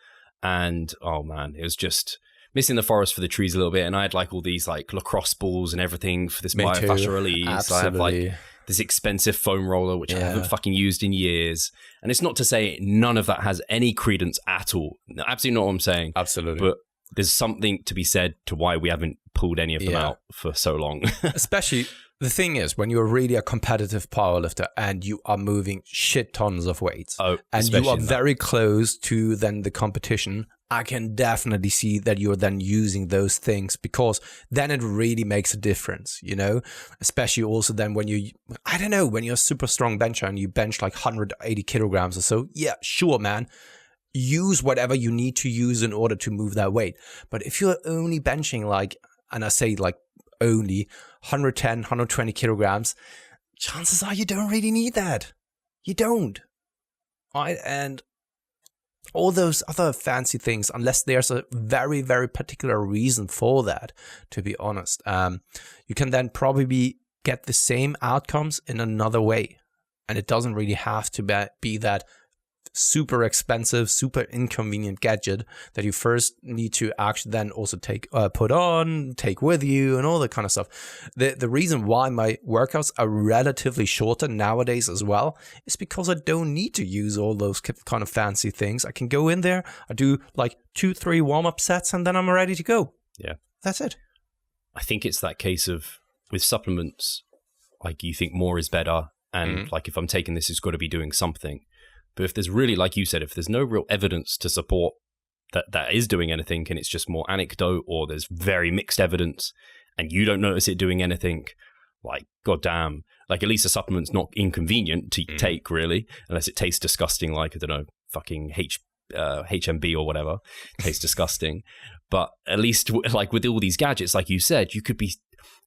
And oh man, it was just missing the forest for the trees a little bit. And I had like all these like lacrosse balls and everything for this myofascial release. Absolutely. I have like this expensive foam roller, which I haven't fucking used in years. And it's not to say none of that has any credence at all. Absolutely not what I'm saying. Absolutely. But there's something to be said to why we haven't pulled any of them out for so long. Especially, the thing is, when you're really a competitive powerlifter and you are moving shit tons of weights and you are very close to then the competition, I can definitely see that you're then using those things, because then it really makes a difference, you know, especially also then when you, I don't know, when you're a super strong bencher and you bench like 180 kilograms or so. Yeah, sure, man. Use whatever you need to use in order to move that weight. But if you're only benching like, and I say like only 110, 120 kilograms, chances are you don't really need that. You don't. Right? And all those other fancy things, unless there's a very, very particular reason for that, to be honest, you can then probably get the same outcomes in another way. And it doesn't really have to be that super expensive, super inconvenient gadget that you first need to actually then also put on, take with you, and all that kind of stuff. The reason why my workouts are relatively shorter nowadays as well is because I don't need to use all those kind of fancy things. I can go in there, I do like 2-3 warm-up sets, and then I'm ready to go. Yeah. That's it. I think it's that case of, with supplements, like you think more is better, and like if I'm taking this, it's got to be doing something. But if there's really, like you said, if there's no real evidence to support that is doing anything, and it's just more anecdote, or there's very mixed evidence and you don't notice it doing anything, like, goddamn, like at least a supplement's not inconvenient to take, really, unless it tastes disgusting, like, I don't know, fucking HMB or whatever, tastes disgusting. But at least like with all these gadgets, like you said, you could be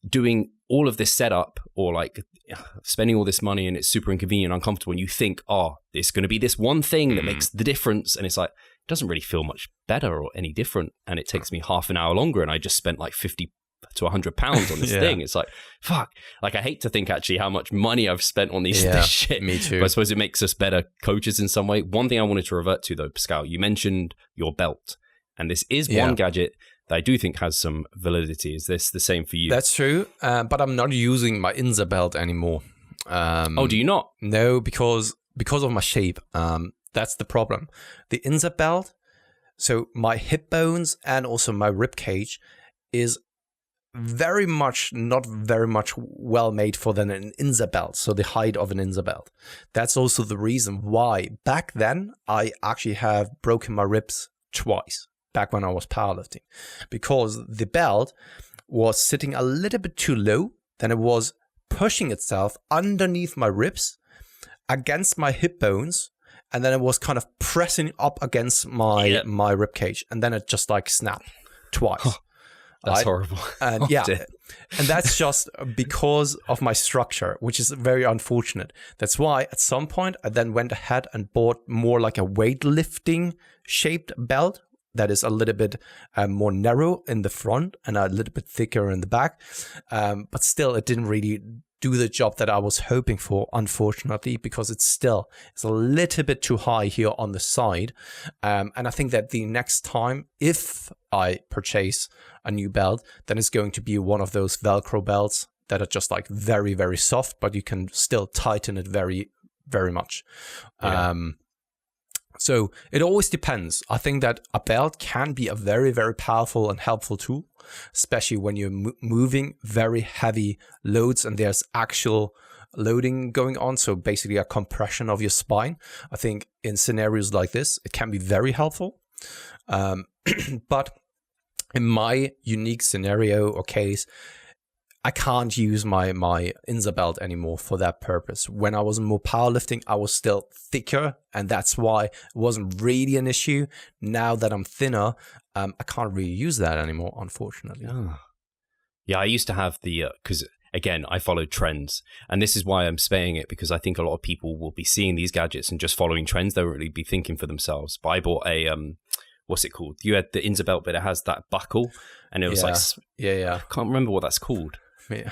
doing all of this setup, or like spending all this money, and it's super inconvenient, uncomfortable, and you think, oh, it's going to be this one thing that makes the difference, and it's like, it doesn't really feel much better or any different, and it takes me half an hour longer, and I just spent like 50 to 100 pounds on this thing. It's like, fuck, like I hate to think actually how much money I've spent on this shit. Me too. But I suppose it makes us better coaches in some way. One thing I wanted to revert to though, Pascal, you mentioned your belt, and this is one gadget that I do think has some validity. Is this the same for you? That's true, but I'm not using my Inza belt anymore. Do you not? No, because of my shape. That's the problem. The Inza belt, so my hip bones and also my rib cage is not very much well made for than an Inza belt, so the height of an Inza belt. That's also the reason why back then I actually have broken my ribs twice. Back when I was powerlifting, because the belt was sitting a little bit too low, then it was pushing itself underneath my ribs against my hip bones, and then it was kind of pressing up against my rib cage, and then it just like snapped twice. That's horrible. And and that's just because of my structure, which is very unfortunate. That's why at some point I then went ahead and bought more like a weightlifting shaped belt that is a little bit more narrow in the front and a little bit thicker in the back. But still, it didn't really do the job that I was hoping for, unfortunately, because it's a little bit too high here on the side. And I think that the next time, if I purchase a new belt, then it's going to be one of those Velcro belts that are just like very, very soft, but you can still tighten it very, very much. Yeah. So it always depends. I think that a belt can be a very, very powerful and helpful tool, especially when you're moving very heavy loads and there's actual loading going on. So basically a compression of your spine. I think in scenarios like this, it can be very helpful. But in my unique scenario or case, I can't use my Inza belt anymore for that purpose. When I was more powerlifting, I was still thicker, and that's why it wasn't really an issue. Now that I'm thinner, I can't really use that anymore, unfortunately. Yeah, I used to have the, because again, I followed trends. And this is why I'm saying it, because I think a lot of people will be seeing these gadgets and just following trends. They won't really be thinking for themselves. But I bought a, what's it called? You had the Inza belt, but it has that buckle. And it was I can't remember what that's called. Yeah.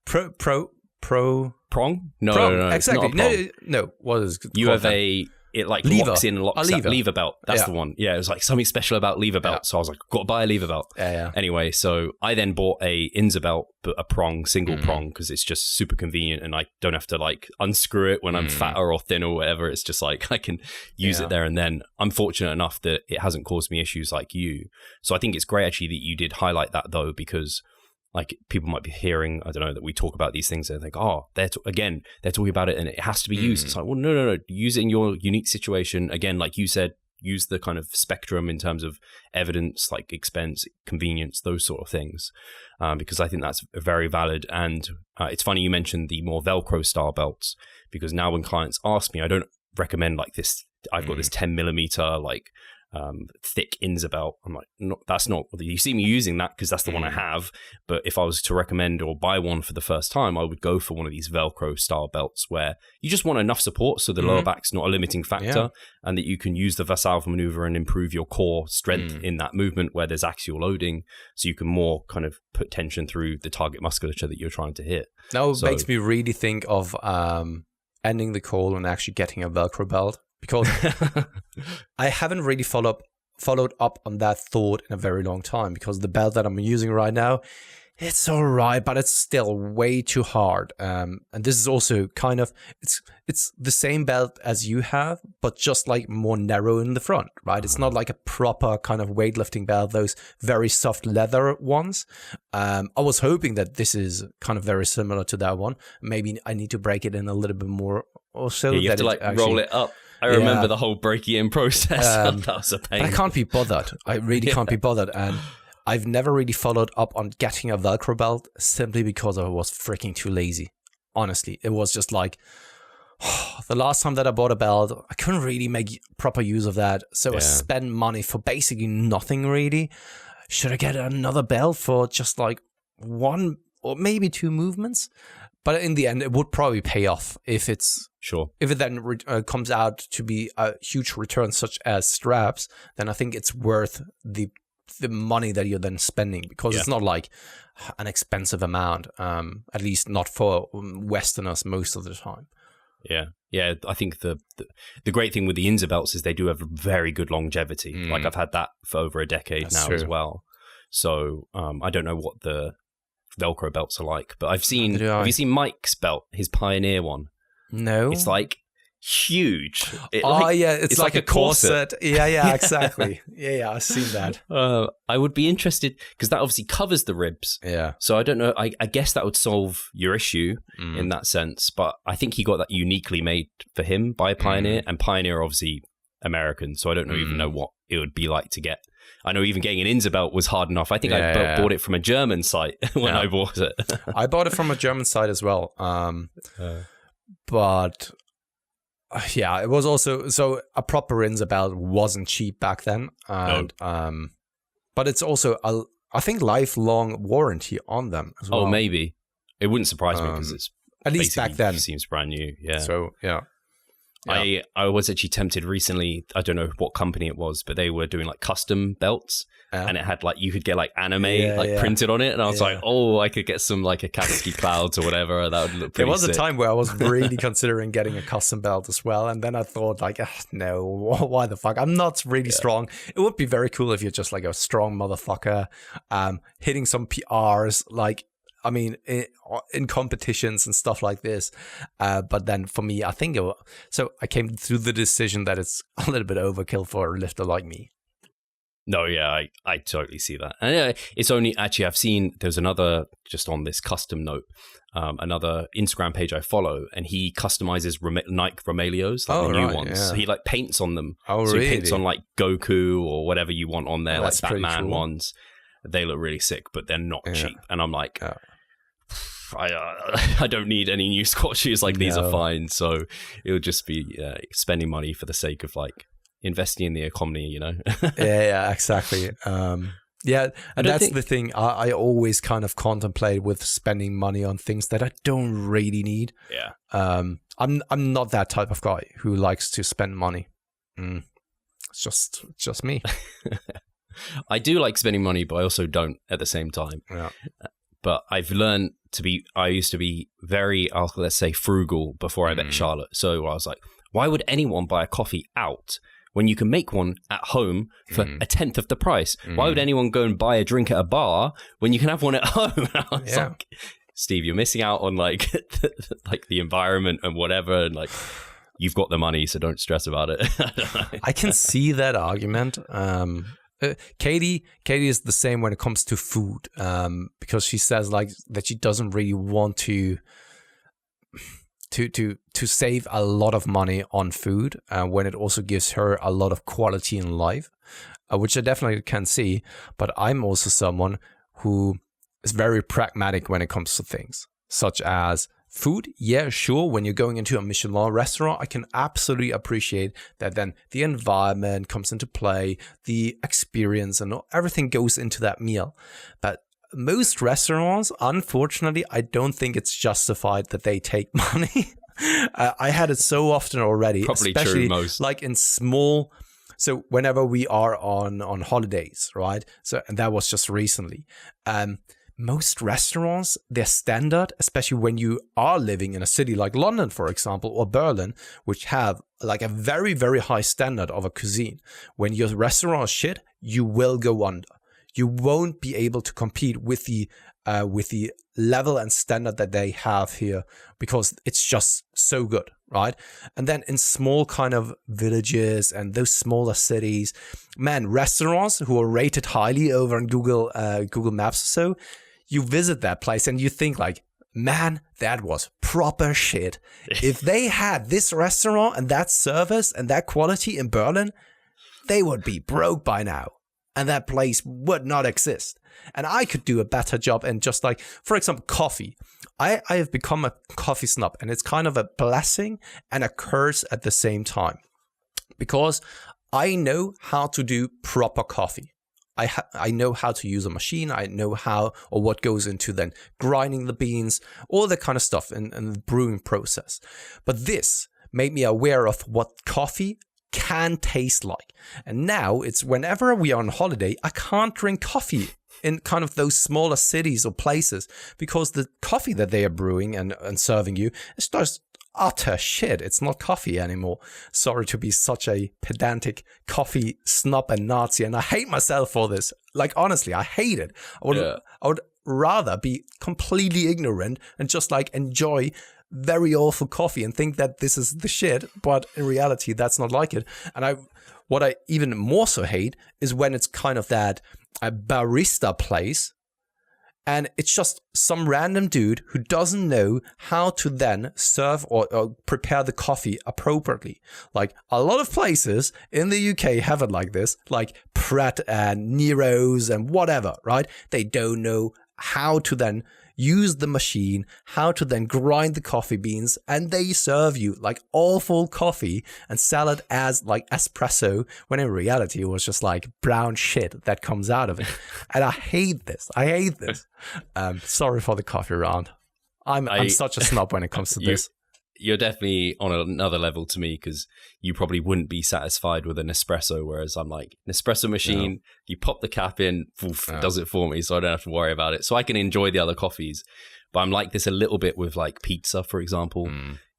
Prong? No, exactly. No. What is it you called have it like lever. locks in and locks out. Lever belt. That's the one. Yeah, it was like something special about lever belt. Yeah. So I was like, got to buy a lever belt. Yeah. Anyway, so I then bought a Inza belt, but a prong, single prong, because it's just super convenient and I don't have to like unscrew it when I'm fatter or thin or whatever. It's just like I can use it there and then. I'm fortunate enough that it hasn't caused me issues like you. So I think it's great actually that you did highlight that though, because like people might be hearing, I don't know, that we talk about these things and they think, oh, they're talking about it and it has to be used. It's like, well, no. Use it in your unique situation. Again, like you said, use the kind of spectrum in terms of evidence, like expense, convenience, those sort of things. Because I think that's very valid. And it's funny you mentioned the more Velcro style belts, because now when clients ask me, I don't recommend like this. I've got this 10 millimeter, like, thick Inza belt. I'm like, no, that's not, you see me using that because that's the one I have. But if I was to recommend or buy one for the first time, I would go for one of these Velcro style belts where you just want enough support so the lower back's not a limiting factor and that you can use the Valsalva maneuver and improve your core strength in that movement where there's axial loading, so you can more kind of put tension through the target musculature that you're trying to hit. Now it makes me really think of ending the call and actually getting a Velcro belt. Because I haven't really followed up on that thought in a very long time, because the belt that I'm using right now, it's all right, but it's still way too hard. And this is also kind of, it's the same belt as you have, but just like more narrow in the front, right? It's not like a proper kind of weightlifting belt, those very soft leather ones. I was hoping that this is kind of very similar to that one. Maybe I need to break it in a little bit more or so. Yeah, you have to like roll it up. I remember the whole breaking in process. That was a pain. But I can't be bothered. I really can't be bothered. And I've never really followed up on getting a Velcro belt simply because I was freaking too lazy. Honestly, it was just like the last time that I bought a belt, I couldn't really make proper use of that. So I spent money for basically nothing really. Should I get another belt for just like one or maybe two movements? But in the end, it would probably pay off if it's if it then comes out to be a huge return, such as straps. Then I think it's worth the money that you're then spending, because it's not like an expensive amount. At least not for Westerners most of the time. Yeah. I think the great thing with the Inza belts is they do have very good longevity. Like I've had that for over a decade as well. So I don't know what the Velcro belts are like, but have you seen Mike's belt, his Pioneer one? No. It's like huge. It's like a corset. Yeah, exactly. Yeah, I've seen that. I would be interested, because that obviously covers the ribs. Yeah. So I don't know, I guess that would solve your issue in that sense, but I think he got that uniquely made for him by Pioneer, and Pioneer obviously American, so I don't even know what it would be like to get. I know even getting an Inza belt was hard enough. I think I bought it from a German site when I bought it. I bought it from a German site as well. But it was also, so a proper Inza belt wasn't cheap back then. And, but it's also, I think, lifelong warranty on them as well. Oh, maybe. It wouldn't surprise me, because it's at least back then seems brand new. Yeah. So, yeah. I was actually tempted recently, I don't know what company it was, but they were doing like custom belts, and it had like, you could get like anime printed on it, and I was like, oh, I could get some like Akatsuki Clouds or whatever, that would look pretty There was sick. a time where I was really considering getting a custom belt as well, and then I thought like, no, why the fuck? I'm not really strong. It would be very cool if you're just like a strong motherfucker, hitting some PRs, like, I mean, in competitions and stuff like this. But then for me, I think so I came to the decision that it's a little bit overkill for a lifter like me. No, yeah, I totally see that. And it's only, actually, I've seen, there's another, just on this custom note, another Instagram page I follow, and he customizes Nike Romaleos, like the new ones. So he like paints on them. Oh, so really? He paints on like Goku or whatever you want on there, like Batman cool. ones. They look really sick, but they're not cheap. And I'm like, I don't need any new squat shoes, like these are fine. So it would just be spending money for the sake of like investing in the economy, you know? yeah, exactly. Yeah, and that's the thing I always kind of contemplate with spending money on things that I don't really need. Yeah. I'm not that type of guy who likes to spend money. It's just me. I do like spending money, but I also don't at the same time. Yeah. But I've learned I used to be very, let's say, frugal before I met Charlotte. So I was like, why would anyone buy a coffee out when you can make one at home for a tenth of the price? Why would anyone go and buy a drink at a bar when you can have one at home? And I was like, Steve, you're missing out on like the environment and whatever, and like you've got the money, so don't stress about it. I can see that argument. Katie is the same when it comes to food, because she says like that she doesn't really want to save a lot of money on food when it also gives her a lot of quality in life, which I definitely can see. But I'm also someone who is very pragmatic when it comes to things such as food. Yeah, sure. When you're going into a Michelin restaurant, I can absolutely appreciate that then the environment comes into play, the experience and everything goes into that meal. But most restaurants, unfortunately, I don't think it's justified that they take money. I had it so often already, probably especially true most. Like in small. So whenever we are on holidays, right? So, and that was just recently. Most restaurants, their standard, especially when you are living in a city like London, for example, or Berlin, which have like a very, very high standard of a cuisine. When your restaurant is shit, you will go under. You won't be able to compete with the level and standard that they have here because it's just so good, right? And then in small kind of villages and those smaller cities, man, restaurants who are rated highly over on Google Maps or so, you visit that place and you think like, man, that was proper shit. If they had this restaurant and that service and that quality in Berlin, they would be broke by now. And that place would not exist. And I could do a better job. And just like, for example, coffee. I have become a coffee snob, and it's kind of a blessing and a curse at the same time. Because I know how to do proper coffee. I know how to use a machine. I know how or what goes into then grinding the beans, all that kind of stuff in the brewing process. But this made me aware of what coffee can taste like. And now it's whenever we are on holiday, I can't drink coffee in kind of those smaller cities or places because the coffee that they are brewing and serving you is just utter shit. It's not coffee anymore. Sorry to be such a pedantic coffee snob and Nazi, and I hate myself for this. Like, honestly, I hate it. I would rather be completely ignorant and just like enjoy very awful coffee and think that this is the shit, but in reality that's not like it. And what I even more so hate is when it's kind of that a barista place and it's just some random dude who doesn't know how to then serve or prepare the coffee appropriately. Like a lot of places in the UK have it like this, like Pret and Nero's and whatever, right? They don't know how to then use the machine, how to then grind the coffee beans, and they serve you like awful coffee and sell it as like espresso, when in reality it was just like brown shit that comes out of it. And I hate this. Sorry for the coffee rant. I'm such a snob when it comes to this. You're definitely on another level to me because you probably wouldn't be satisfied with an espresso, whereas I'm like, an espresso machine, you pop the cap in, it does it for me, so I don't have to worry about it. So I can enjoy the other coffees. But I'm like this a little bit with like pizza, for example,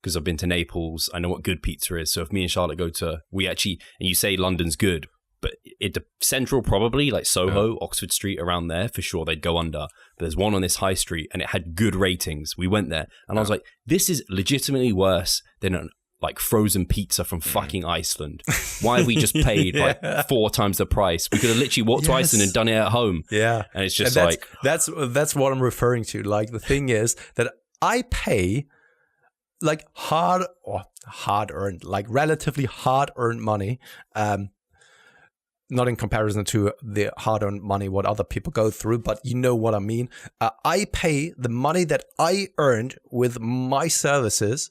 because I've been to Naples. I know what good pizza is. So if me and Charlotte go to, and you say London's good, but central probably, like Soho, Oxford Street, around there, for sure, they'd go under. But there's one on this high street and it had good ratings. We went there and I was like, this is legitimately worse than an like frozen pizza from fucking Iceland. Why have we just paid like 4 times the price? We could have literally walked to Iceland and done it at home. Yeah. And it's just that's what I'm referring to. Like the thing is that I pay like hard-earned, like relatively hard-earned money, not in comparison to the hard-earned money what other people go through, but you know what I mean. I pay the money that I earned with my services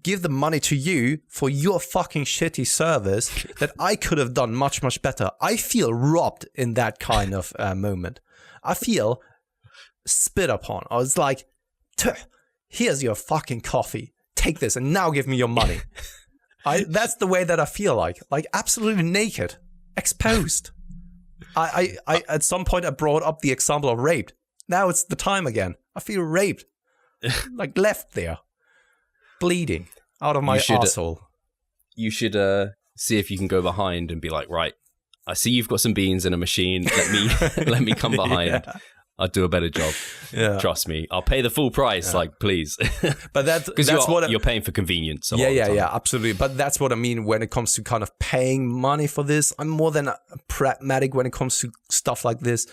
give the money to you for your fucking shitty service that I could have done much, much better. I feel robbed in that kind of moment. I feel spit upon. I was like, here's your fucking coffee. Take this and now give me your money. That's the way that I feel like absolutely naked, exposed. I at some point I brought up the example of raped. Now it's the time again. I feel raped, like left there, bleeding out of my arsehole. You should see if you can go behind and be like, right, I see you've got some beans in a machine. Let me come behind. Yeah. I'll do a better job. Yeah. Trust me. I'll pay the full price, like, please. But that's what you're paying for convenience. Yeah, absolutely. But that's what I mean when it comes to kind of paying money for this. I'm more than pragmatic when it comes to stuff like this.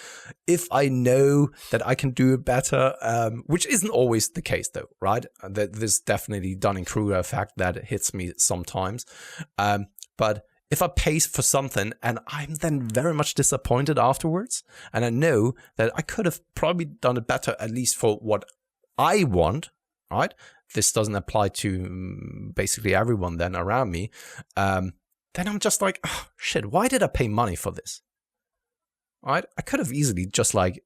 If I know that I can do it better, which isn't always the case though, right? There's definitely Dunning-Kruger effect that hits me sometimes. But if I pay for something and I'm then very much disappointed afterwards, and I know that I could have probably done it better, at least for what I want, right? This doesn't apply to basically everyone then around me. Then I'm just like, oh, shit, why did I pay money for this? Right? I could have easily just like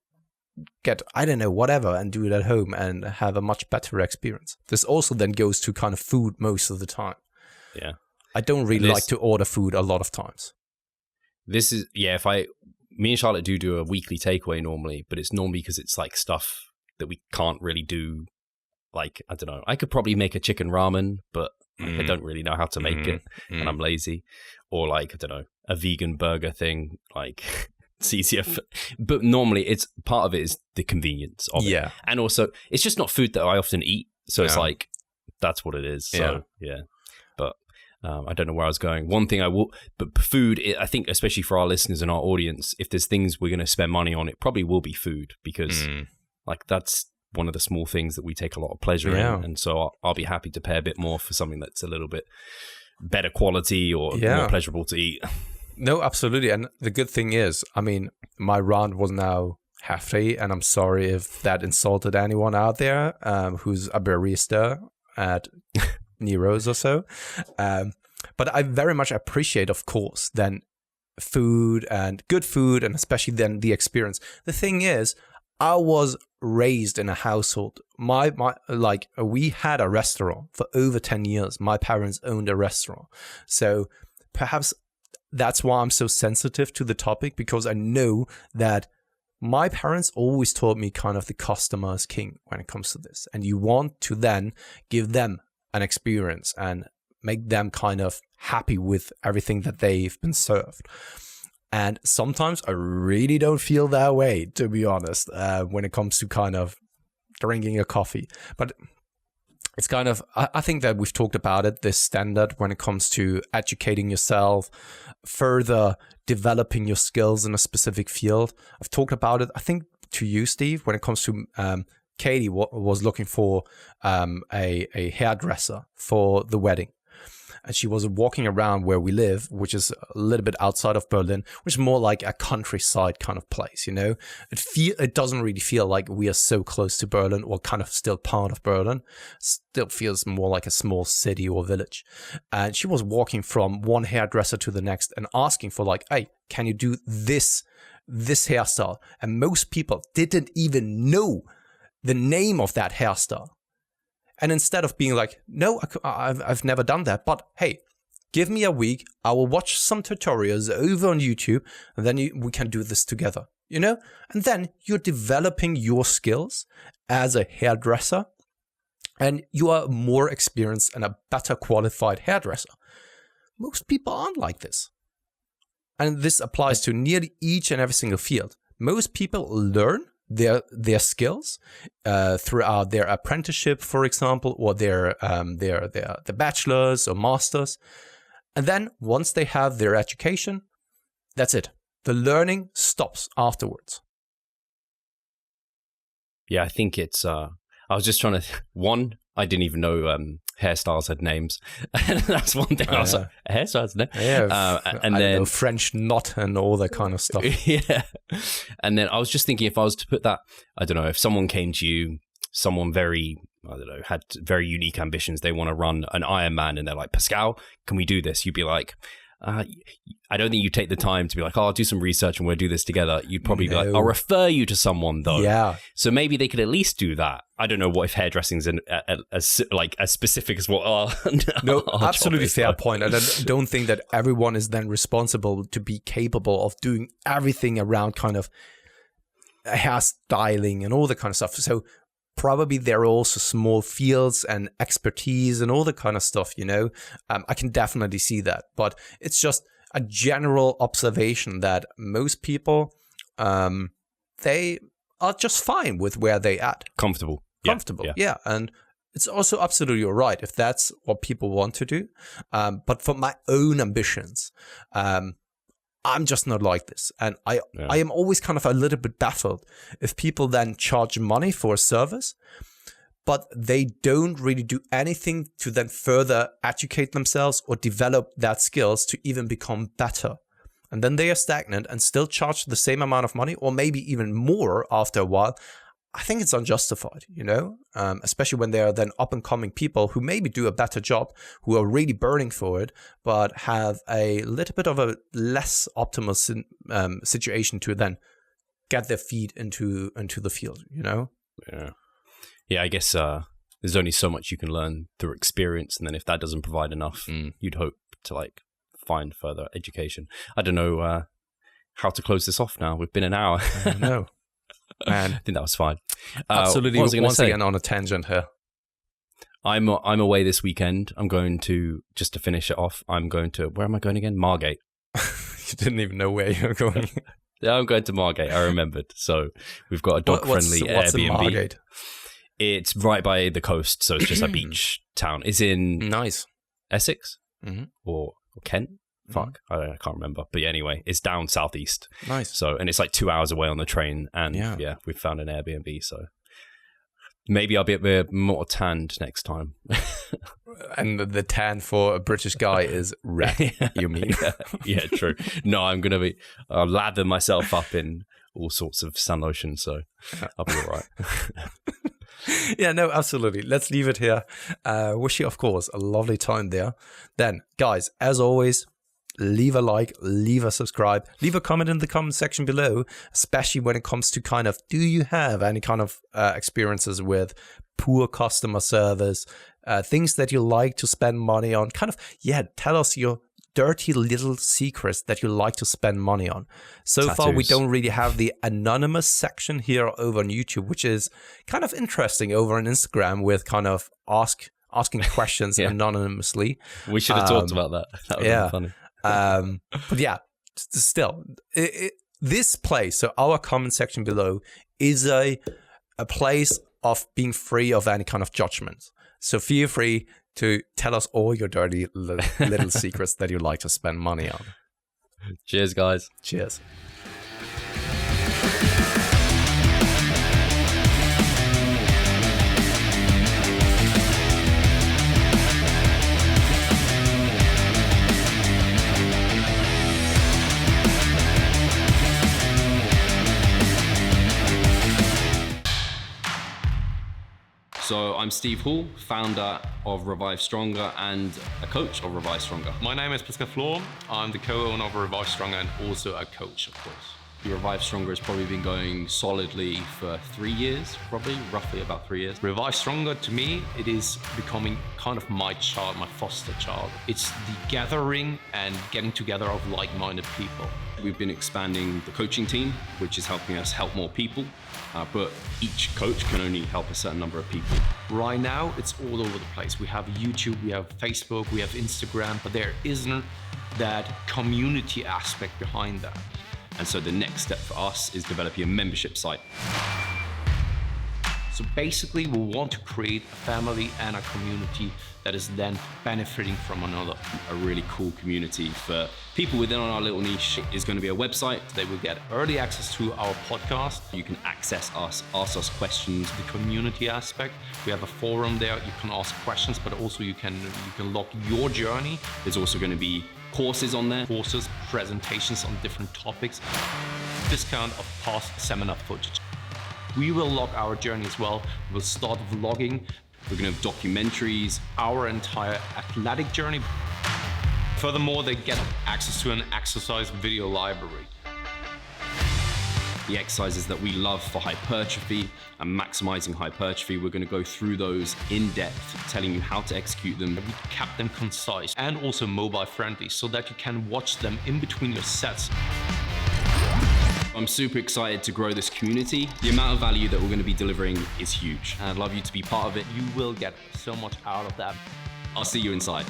get, I don't know, whatever, and do it at home and have a much better experience. This also then goes to kind of food most of the time. Yeah. I don't really like to order food a lot of times. This is, yeah, me and Charlotte do a weekly takeaway normally, but it's normally because it's like stuff that we can't really do. Like, I don't know, I could probably make a chicken ramen, but I don't really know how to make it and I'm lazy. Or like, I don't know, a vegan burger thing, like it's easier. But normally it's part of it is the convenience of it. And also it's just not food that I often eat. So it's like, that's what it is. So yeah. But I don't know where I was going. One thing but food, I think, especially for our listeners and our audience, if there's things we're going to spend money on, it probably will be food because like that's one of the small things that we take a lot of pleasure in. And so I'll be happy to pay a bit more for something that's a little bit better quality or more pleasurable to eat. No, absolutely. And the good thing is, I mean, my rant was now hefty, and I'm sorry if that insulted anyone out there who's a barista at Nero's or so. But I very much appreciate, of course, then food and good food, and especially then the experience. The thing is, I was raised in a household. We had a restaurant for over 10 years. My parents owned a restaurant. So perhaps that's why I'm so sensitive to the topic, because I know that my parents always taught me kind of the customer is king when it comes to this. And you want to then give them an experience and make them kind of happy with everything that they've been served. And sometimes I really don't feel that way, to be honest, when it comes to kind of drinking a coffee. But it's kind of, I think that we've talked about it, this standard when it comes to educating yourself, further developing your skills in a specific field. I've talked about it, I think, to you, Steve, when it comes to Katie was looking for a hairdresser for the wedding. And she was walking around where we live, which is a little bit outside of Berlin, which is more like a countryside kind of place, you know? It doesn't really feel like we are so close to Berlin or kind of still part of Berlin. Still feels more like a small city or village. And she was walking from one hairdresser to the next and asking for like, hey, can you do this hairstyle? And most people didn't even know the name of that hairstyle. And instead of being like, no, I've never done that, but hey, give me a week, I will watch some tutorials over on YouTube, and then we can do this together, you know? And then you're developing your skills as a hairdresser, and you are more experienced and a better qualified hairdresser. Most people aren't like this. And this applies to nearly each and every single field. Most people learn their skills throughout their apprenticeship, for example, or their bachelor's or master's, and then once they have their education, that's it. The learning stops afterwards. Yeah, I think it's. I was just trying to. I didn't even know hairstyles had names. That's one thing. I was like, hairstyles, no? Yeah, and then know, French knot and all that kind of stuff. Yeah, and then I was just thinking, if I was to put that, I don't know, if someone came to you, someone very I don't know, had very unique ambitions. They want to run an Ironman, and they're like, Pascal, can we do this? You'd be like, I don't think you take the time to be like, oh, I'll do some research and we'll do this together. You'd probably be like, I'll refer you to someone though. Yeah. So maybe they could at least do that. I don't know what if hairdressing's as specific as what our no, our absolutely job is, fair though. point. And I don't think that everyone is then responsible to be capable of doing everything around kind of hairstyling and all that kind of stuff. So probably there are also small fields and expertise and all that kind of stuff, you know. I can definitely see that, but it's just a general observation that most people, they are just fine with where they at. Comfortable. Yeah. And it's also absolutely all right if that's what people want to do. But for my own ambitions, I'm just not like this. And I am always kind of a little bit baffled if people then charge money for a service, but they don't really do anything to then further educate themselves or develop that skills to even become better. And then they are stagnant and still charge the same amount of money or maybe even more after a while. I think it's unjustified, you know, especially when there are then up and coming people who maybe do a better job, who are really burning for it, but have a little bit of a less optimal situation to then get their feet into the field, you know? Yeah, I guess there's only so much you can learn through experience. And then if that doesn't provide enough, you'd hope to like find further education. I don't know how to close this off now. We've been an hour. I know. Man, I think that was fine. Absolutely. Once again on a tangent here. I'm away this weekend. I'm going to, just to finish it off, I'm going to, where am I going again? Margate. You didn't even know where you were going. Yeah, I'm going to Margate. I remembered. So we've got a dog-friendly what's Airbnb. Margate? It's right by the coast, so it's just a beach town. It's in nice Essex or Kent. Fuck, I can't remember. But yeah, anyway, it's down southeast. Nice. So, and it's like 2 hours away on the train. And yeah, we found an Airbnb. So maybe I'll be a bit more tanned next time. And the tan for a British guy is red, you mean? Yeah, true. No, I'm going to I'll lather myself up in all sorts of sun lotion. So I'll be all right. Yeah, no, absolutely. Let's leave it here. Wish you, of course, a lovely time there. Then, guys, as always, leave a like, leave a subscribe, leave a comment in the comment section below, especially when it comes to kind of, do you have any kind of experiences with poor customer service, things that you like to spend money on? Kind of, tell us your dirty little secrets that you like to spend money on. So far, we don't really have the anonymous section here over on YouTube, which is kind of interesting over on Instagram with kind of asking questions anonymously. We should have talked about that. That would have been funny. But yeah, still, this place, so our comment section below, is a place of being free of any kind of judgment. So feel free to tell us all your dirty little secrets that you like to spend money on. Cheers, guys. Cheers. So I'm Steve Hall, founder of Revive Stronger and a coach of Revive Stronger. My name is Pascal Steve. I'm the co-owner of Revive Stronger and also a coach, of course. Revive Stronger has probably been going solidly for 3 years, roughly about 3 years. Revive Stronger, to me, it is becoming kind of my child, my foster child. It's the gathering and getting together of like-minded people. We've been expanding the coaching team, which is helping us help more people. But each coach can only help a certain number of people. Right now, it's all over the place. We have YouTube, we have Facebook, we have Instagram, but there isn't that community aspect behind that. And so the next step for us is developing a membership site. So basically, we want to create a family and a community that is then benefiting from another. A really cool community for people within our little niche is going to be a website. They will get early access to our podcast. You can access us, ask us questions. The community aspect, we have a forum there. You can ask questions, but also you can log your journey. There's also going to be courses on there. Courses, presentations on different topics. Discount of past seminar footage. We will log our journey as well. We'll start vlogging We're gonna have documentaries. Our entire athletic journey. Furthermore, they get access to an exercise video library. The exercises that we love for hypertrophy and maximizing hypertrophy, we're gonna go through those in depth, telling you how to execute them. We kept them concise and also mobile friendly so that you can watch them in between your sets. I'm super excited to grow this community. The amount of value that we're gonna be delivering is huge, and I'd love you to be part of it. You will get so much out of that. I'll see you inside.